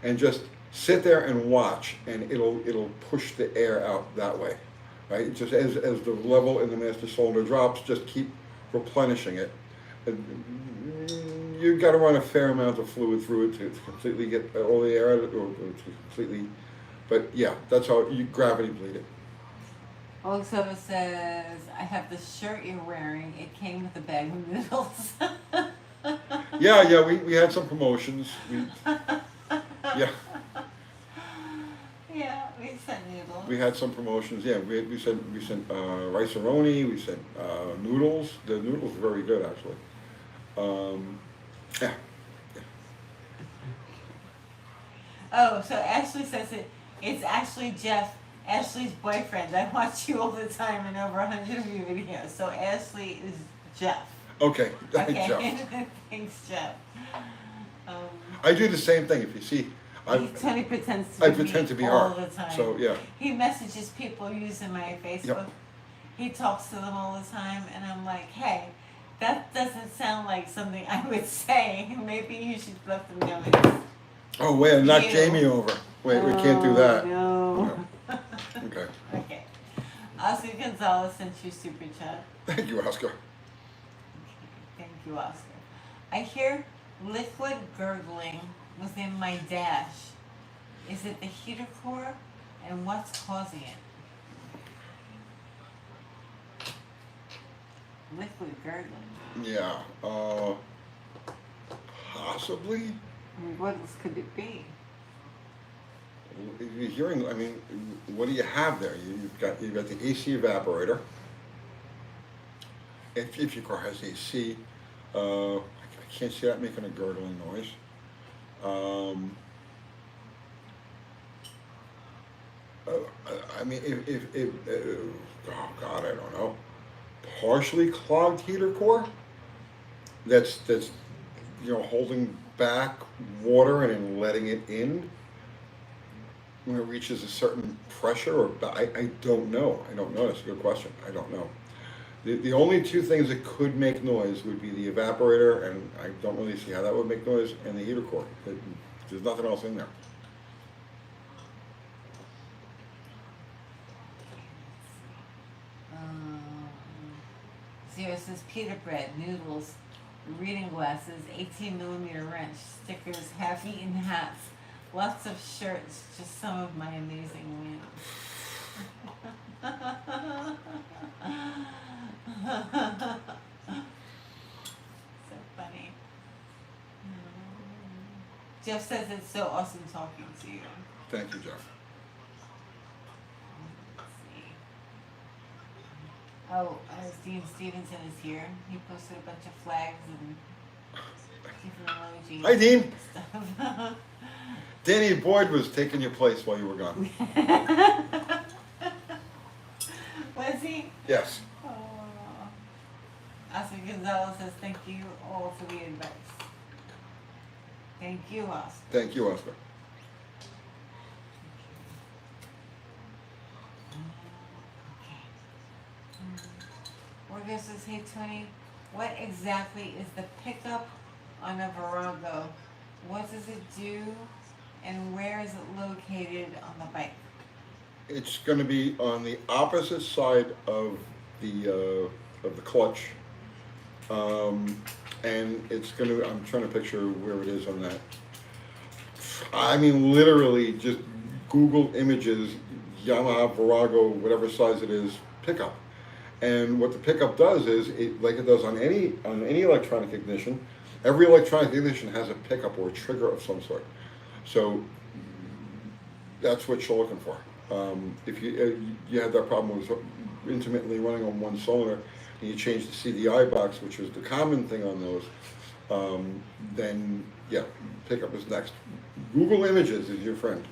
and just sit there and watch, and it'll push the air out that way, right? Just as the level in the master cylinder drops, just keep replenishing it. You've got to run a fair amount of fluid through it to completely get all the air out of it, or to completely. But yeah, that's how you gravity bleed it.
Also says, I have the shirt you're wearing. It came with a bag of noodles.
Yeah, we had some promotions. Yeah.
Yeah, we sent noodles.
We had some promotions. Yeah, we sent rice-a-roni. We sent noodles. The noodles were very good, actually. Yeah.
Oh, so Ashley says it's actually Jeff, Ashley's boyfriend. I watch you all the time in over 100 of your videos. So Ashley is Jeff.
Okay.
Okay.
Jeff.
Thanks, Jeff.
I do the same thing. If you see,
Tony pretends to
I
be
pretend
me
to be
all
her.
the time.
So yeah.
He messages people using my Facebook.
Yep.
He talks to them all the time, and I'm like, hey, that doesn't sound like something I would say. Maybe you should let them know it's
Oh wait, knock
you.
Jamie over. Wait, we can't do that.
No.
Okay.
Okay. Oscar Gonzalez sent you super chat.
Thank you, Oscar.
Thank you, Oscar. I hear liquid gurgling within my dash. Is it the heater core, and what's causing it? Liquid gurgling.
Yeah. Possibly.
I mean, what else could it be?
If you're hearing, I mean, what do you have there? You've got the AC evaporator. If your car has AC, I can't see that making a gurgling noise. I mean, oh God, I don't know. Partially clogged heater core. That's holding back water and then letting it in when it reaches a certain pressure, or I don't know. I don't know. That's a good question. I don't know. The only two things that could make noise would be the evaporator, and I don't really see how that would make noise, and the heater core. There's nothing else in there.
Zero says pita bread, noodles, reading glasses, 18 millimeter wrench, stickers, half-eaten hats, lots of shirts, just some of my amazing wins. So funny. Jeff says it's so awesome talking to you.
Thank you, Jeff.
Let's see. Oh, Dean Stevenson is here. He posted a bunch of flags and different emojis.
Hi, Dean.
And stuff.
Danny Boyd was taking your place while you were gone.
Was he?
Yes.
Oh. Oscar Gonzalez says thank you all for the advice. Thank you, Oscar.
Thank you, Oscar.
Orgo says, hey Tony, what exactly is the pickup on a Virago? What does it do and where is it located on the bike?
It's going to be on the opposite side of the clutch, and it's going to. I'm trying to picture where it is on that. I mean, literally, just Google images, Yamaha Virago, whatever size it is, pickup. And what the pickup does is, like it does on any electronic ignition, every electronic ignition has a pickup or a trigger of some sort. So that's what you're looking for. If you have that problem with intermittently running on one cylinder, and you change the CDI box, which is the common thing on those, then yeah, pickup is next. Google Images is your friend.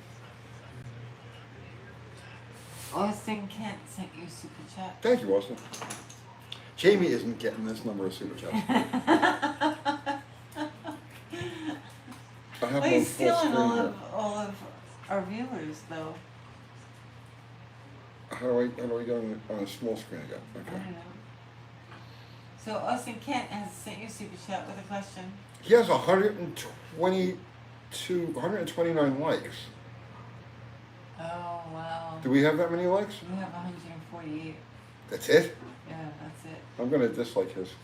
Austin Kent sent you a super chat.
Thank you, Austin. Jamie isn't getting this number of super chats. I have
Well,
no
he's
full
stealing
screen here.
all of our viewers, though.
How do I get on a small screen again?
I
Okay.
don't know. So Austin Kent has sent you a super chat with a question.
He has 129 likes.
Oh, wow.
Do we have that many likes?
You have 148.
That's it?
Yeah, that's it.
I'm gonna dislike his.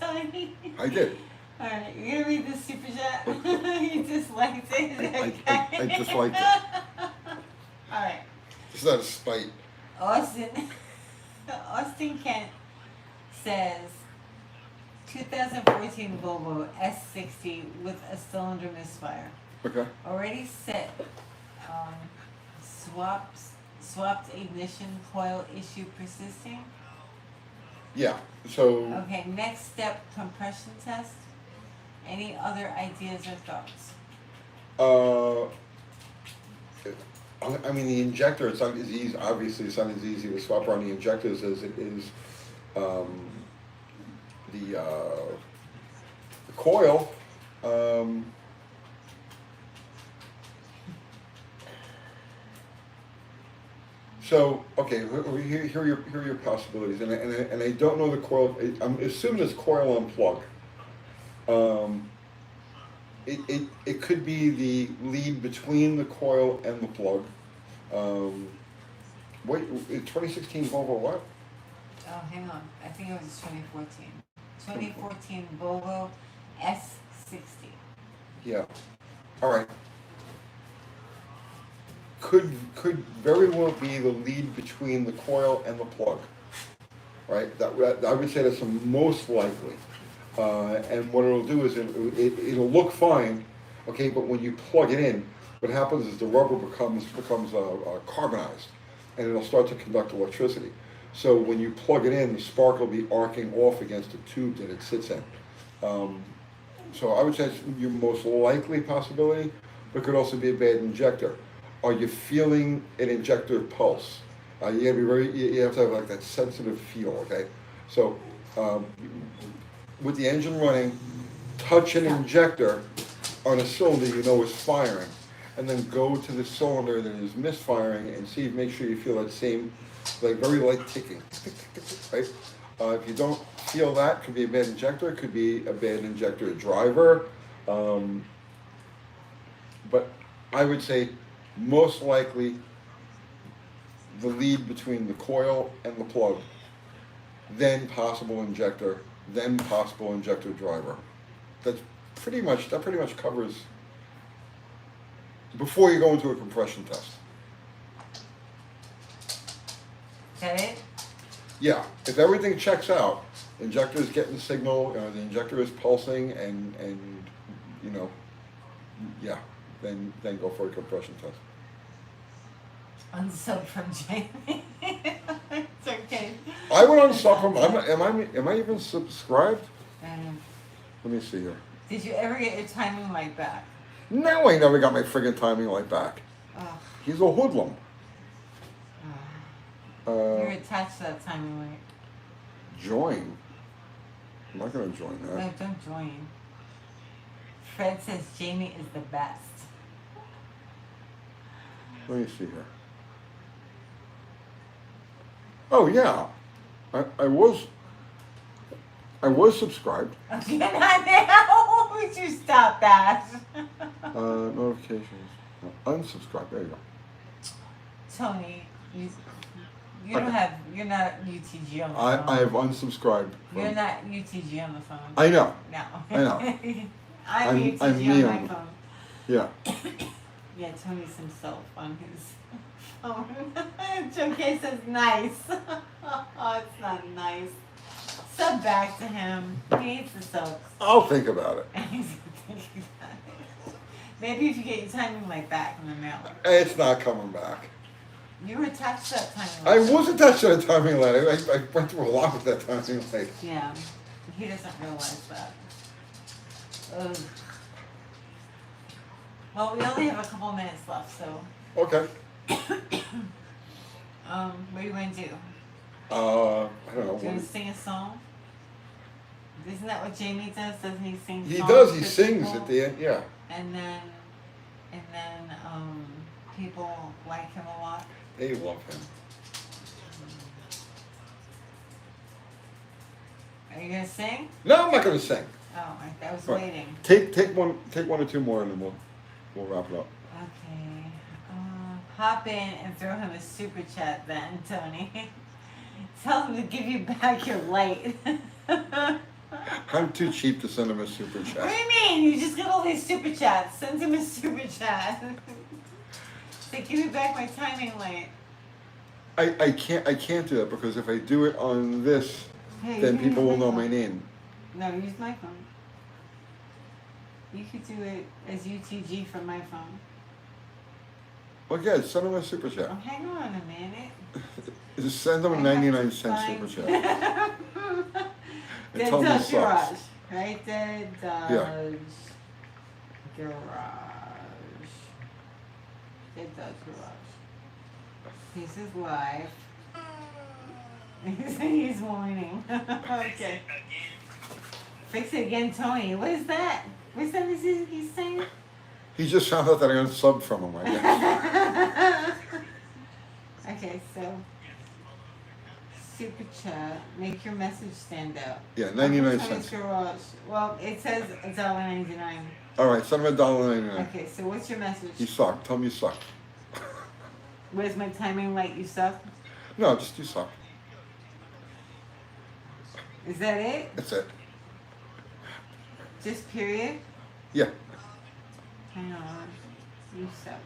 Tony.
I did.
Alright, you're gonna read this super chat? You disliked it?
I disliked it.
Alright.
It's not a spite.
Austin Kent says 2014 Volvo S60 with a cylinder misfire.
Okay.
Already set. Swapped ignition coil issue persisting.
Yeah. So.
Okay, next step compression test. Any other ideas or thoughts?
I mean, the injector, it's not as easy, obviously it's not as easy to swap around the injectors as it is the coil. So, okay, here are your possibilities, and I don't know the coil. I'm assuming it's coil unplug. It could be the lead between the coil and the plug. Wait, 2016 Volvo what?
Oh, hang on. I think it was 2014. 2014 Volvo S60.
Yeah. All right. Could very well be the lead between the coil and the plug. Right. That I would say that's the most likely. And what it'll do is it'll look fine, okay, but when you plug it in, what happens is the rubber becomes carbonized, and it'll start to conduct electricity. So when you plug it in, the spark will be arcing off against the tube that it sits in. So I would say it's your most likely possibility, but it could also be a bad injector. Are you feeling an injector pulse? You gotta be you have to have like that sensitive feel, okay? So with the engine running, touch an injector on a cylinder you know is firing, and then go to the cylinder that is misfiring and see, make sure you feel that same, like very light ticking, right? If you don't feel that, could be a bad injector, could be a bad injector driver, but I would say most likely the lead between the coil and the plug, then possible injector then possible injector driver. That pretty much covers before you go into a compression test.
Is that it?
Yeah, if everything checks out, injector is getting signal, the injector is pulsing, and you know, yeah, then go for a compression test.
Unsub from Jamie. It's okay.
I went on sub from. Am I even subscribed?
Um,
Let me see here.
Did you ever get your timing light back?
No, I never got my friggin' timing light back.
Oh,
He's a hoodlum.
you're attached to that timing light.
Join. I'm not gonna join
No,
that.
don't join. Fred says Jamie is the best.
Let me see here. Oh yeah, I was subscribed.
Okay, not now. Would you stop that?
Notifications. Unsubscribed. There you go.
Tony, you don't have. You're not UTG on the phone.
I have unsubscribed.
You're not UTG on the phone.
I know.
No.
I know.
I'm UTG
I'm
on
me
my
on-
phone.
Yeah.
Yeah, Tony's himself on his phone. Joe says nice. Oh, it's not nice. Sub back to him. He needs the subs.
I'll think about it.
Maybe if you get your timing light back in the mail.
It's not coming back.
You were attached to that timing
I
light.
was attached to the timing light. I went through a lot with that timing light.
Yeah. He doesn't realize that. Ugh. Well, we only have a couple minutes left, so
Okay.
what do you want to do?
I don't know.
Do you want to sing a song? Isn't that what Jamie does? Doesn't he sing songs?
He does. He
to
sings
people?
at the end. Yeah.
And then people like him a lot.
They love him.
Are you gonna sing?
No, I'm not going to sing.
Oh, I was
Right.
waiting.
Take one or two more, and then we'll wrap it up.
Okay. Hop in and throw him a super chat then, Tony. Tell him to give you back your light.
I'm too cheap to send him a super
What do
chat.
you mean? You just got all these super chats. Send him a super chat. Say, give me back my timing light.
I can't do that because if I do it on this,
Hey,
then
you can
people
use
will
my
know
phone.
my name.
No, use my phone. You could do it as UTG from my phone.
Well, yeah, send him a super chat.
Oh, hang on a minute.
Just send him a
I
99-cent
have
super
to
chat.
find-
And
Dead
tell him he
Dodge Garage,
sucks.
right? Dead Dodge Garage. Dead Dodge Garage. This is live. He's whining. Okay. Fix it again, Tony. What is that? What's that he's saying?
He just found out that I unsubbed from him, I guess.
Okay, so super chat, make your message stand out.
Yeah, 99
Tony's
cents.
Garage. Well, it says $1.99.
All right, send him a $1.99.
Okay, so what's your message?
You suck. Tell him you suck.
Where's my timing light? You suck.
No, just you suck.
Is that it?
That's it.
Just period?
Yeah,
Hang on. You suck.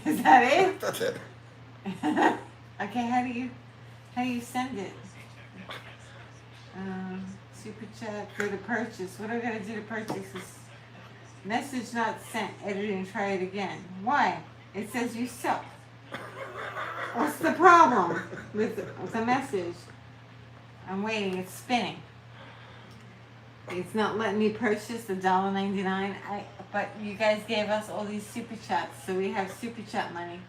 Is that it?
that's it.
Okay, how do you send it? Super chat, go to purchase. What do I gotta do to purchase this? Message not sent. Edit and try it again. Why? It says you suck. What's the problem with the message? I'm waiting. It's spinning. It's not letting me purchase the $1.99. But you guys gave us all these super chats, so we have super chat money.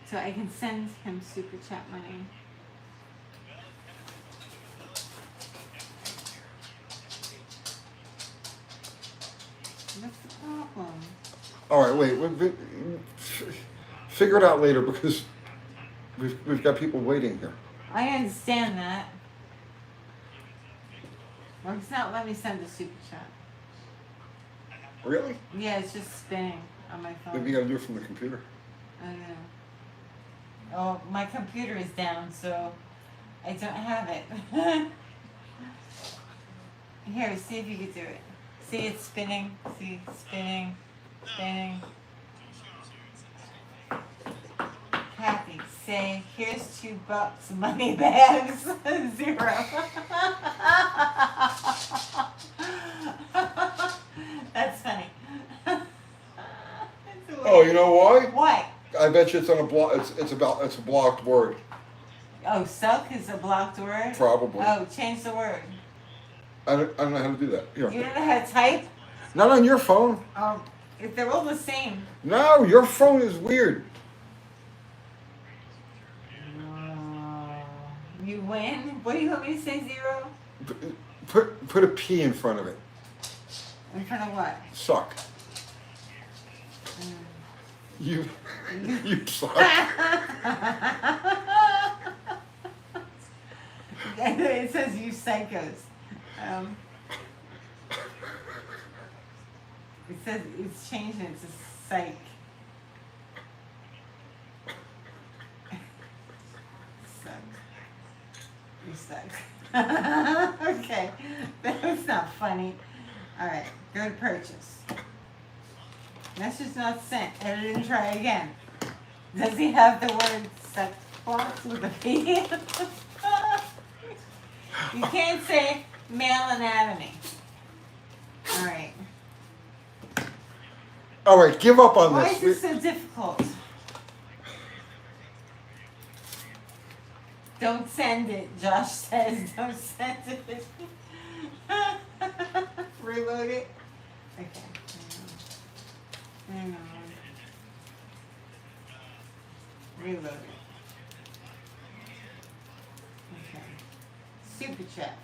So I can send him super chat money. What's the problem?
All right, wait. Figure it out later because we've got people waiting here.
I understand that. Well, it's not letting me send a super chat.
Really?
Yeah, it's just spinning on my phone.
Maybe you gotta do it from the computer.
I know. Oh, my computer is down, so I don't have it. Here, see if you can do it. See, it's spinning. See, spinning, spinning. Kathy, say, here's $2, money bags, 0. That's funny.
Oh, you know why?
What?
I bet you it's on a block. It's a blocked word.
Oh, suck is a blocked word?
Probably.
Oh, change the word.
I don't know how to do that. Here.
You don't know how to type?
Not on your phone.
Oh, if they're all the same.
No, your phone is weird.
You win? What do you want me to say, 0?
Put a P in front of it.
In front of what?
Suck. You suck.
It says you psychos. It says it's changed it to psych. Suck. You suck. Okay. That was not funny. Alright, go to purchase. Message not sent. Edit and try again. Does he have the word sex box with a P? You can't say male anatomy. Alright.
Alright, give up on
Why
this.
is this so difficult? Don't send it, Josh says. Don't send it. Reload it. Okay. Hang on. Reload it. Okay. Super chat.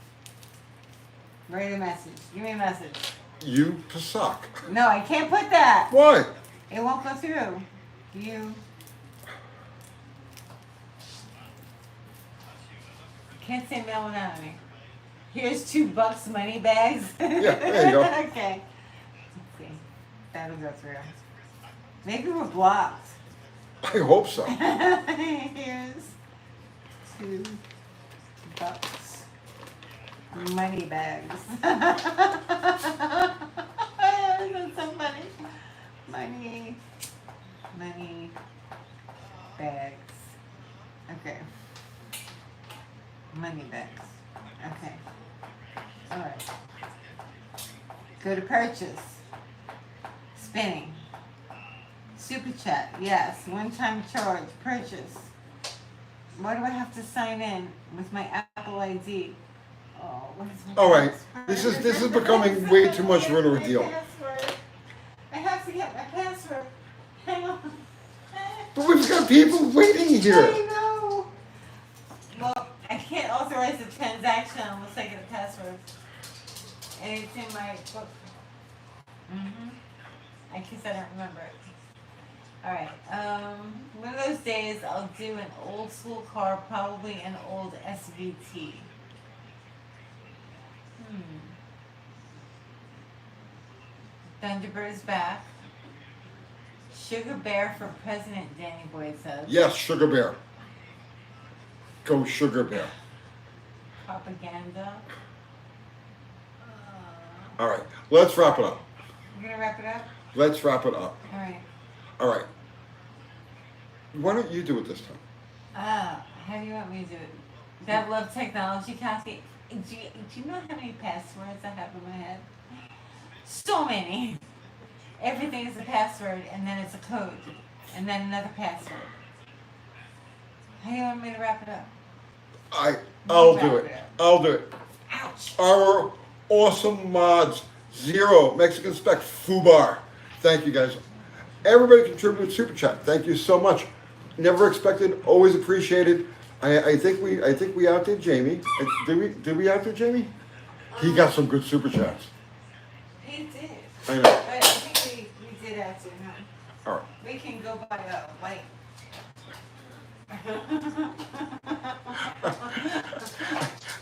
Write a message. Give me a message.
You suck.
No, I can't put that.
Why?
It won't go through. You can't say male anatomy. Here's $2 money bags.
Yeah, there you go.
Okay. Let's see. That'll go through. Maybe we're blocked.
I hope so.
Here's $2 money bags. That's so funny. Money bags. Okay. Money bags. Okay. All right. Go to purchase. Spinning. Super chat. Yes. One-time charge. Purchase. Why do I have to sign in with my Apple ID? Oh, what is my
All right.
password?
This is becoming way too much of an ordeal.
Password. I have to get my password. Hang on.
But we've got people waiting here.
I know. Well, I can't authorize the transaction unless I get a password. And it's in my book. I guess I don't remember it. Alright, one of those days I'll do an old school car, probably an old SVT. Thunderbird's back. Sugar Bear for President, Danny Boyd says.
Yes, Sugar Bear. Go Sugar Bear.
Propaganda.
All right, let's wrap it up.
You're gonna wrap it up?
Let's wrap it up.
Alright.
All right. Why don't you do it this time?
How do you want me to do it? That love technology, Kathy. Do you know how many passwords I have in my head? So many. Everything is a password, and then it's a code, and then another password. How do you want me to wrap it up?
I'll do it. I'll do it.
Ouch.
Our awesome mods, Zero, Mexican Spec, Fubar. Thank you guys. Everybody contributed super chat. Thank you so much. Never expected, always appreciated. I think we outdid Jamie. Did we outdo Jamie? He got some good super chats.
He did.
I know.
But I think we did have to, huh?
All right.
We can go by a light.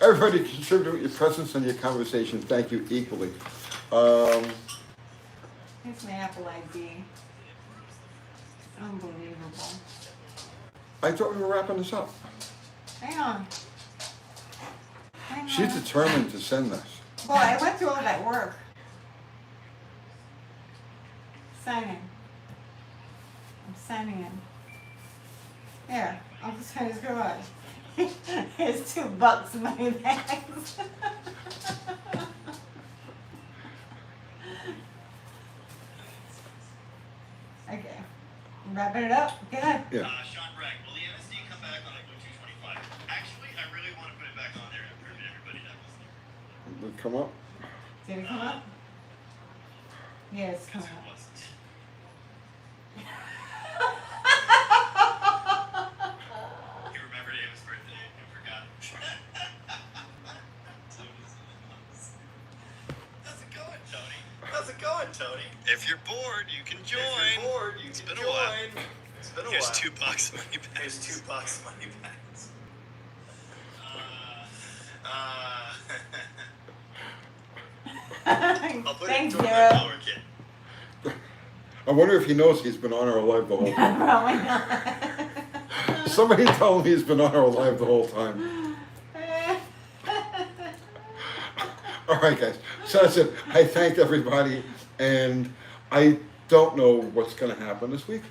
Everybody contributed your presence and your conversation. Thank you equally.
Here's my Apple ID. Unbelievable.
I thought we were wrapping this up.
Hang on. I know.
She's determined to send this.
Well, I went through all that work. Signing. I'm signing in. Here, I'll just sign his garage. Here's $2 in my bags. Okay. Wrapping it up. Good.
Yeah.
Sean Bragg, will the MSD come back on like 225? Actually, I really want to put it back on there and prove to everybody that was there.
Did it come up?
Did it come up? Yeah, it's
Because
coming
it
up.
wasn't. He remembered Ava's birthday and forgot. How's it going, Tony? How's it going, Tony? If you're bored, you can join. If you're bored, you can join. It's been a while. Here's $2 money back. Here's $2 money back. I'll put
Thanks,
it toward
Zero.
my power kit.
I wonder if he knows he's been on our live the whole time.
Probably not.
Somebody tell him he's been on our live the whole time. All right, guys. So that's it. I thanked everybody, and I don't know what's going to happen this week.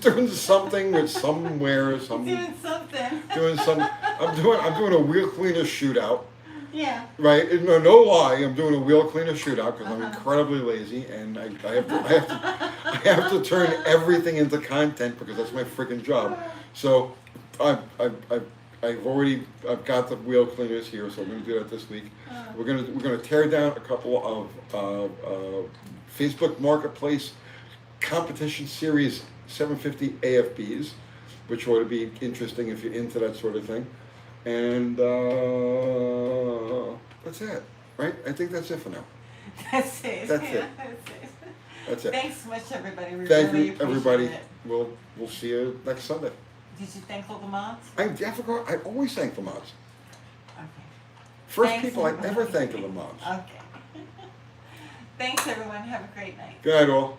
Doing something with somewhere, some
Doing something.
doing some. I'm doing a wheel cleaner shootout.
Yeah.
Right? No lie. I'm doing a wheel cleaner shootout because I'm incredibly lazy, and I have to turn everything into content because that's my freaking job. So I've got the wheel cleaners here, so I'm going to do that this week. We're gonna tear down a couple of Facebook Marketplace competition series 750 AFBs, which ought to be interesting if you're into that sort of thing. And that's it, right? I think that's it for now.
That's it.
That's it.
That's it.
That's it.
Thanks so much, everybody. We
Thank
really
you,
appreciate
everybody.
it.
We'll see you next Sunday.
Did you thank all the moms?
I forgot. I always thank the moms.
Okay.
First
Thanks,
people I
everybody.
ever thank are the moms.
Okay. Thanks, everyone. Have a great night.
Good night, all.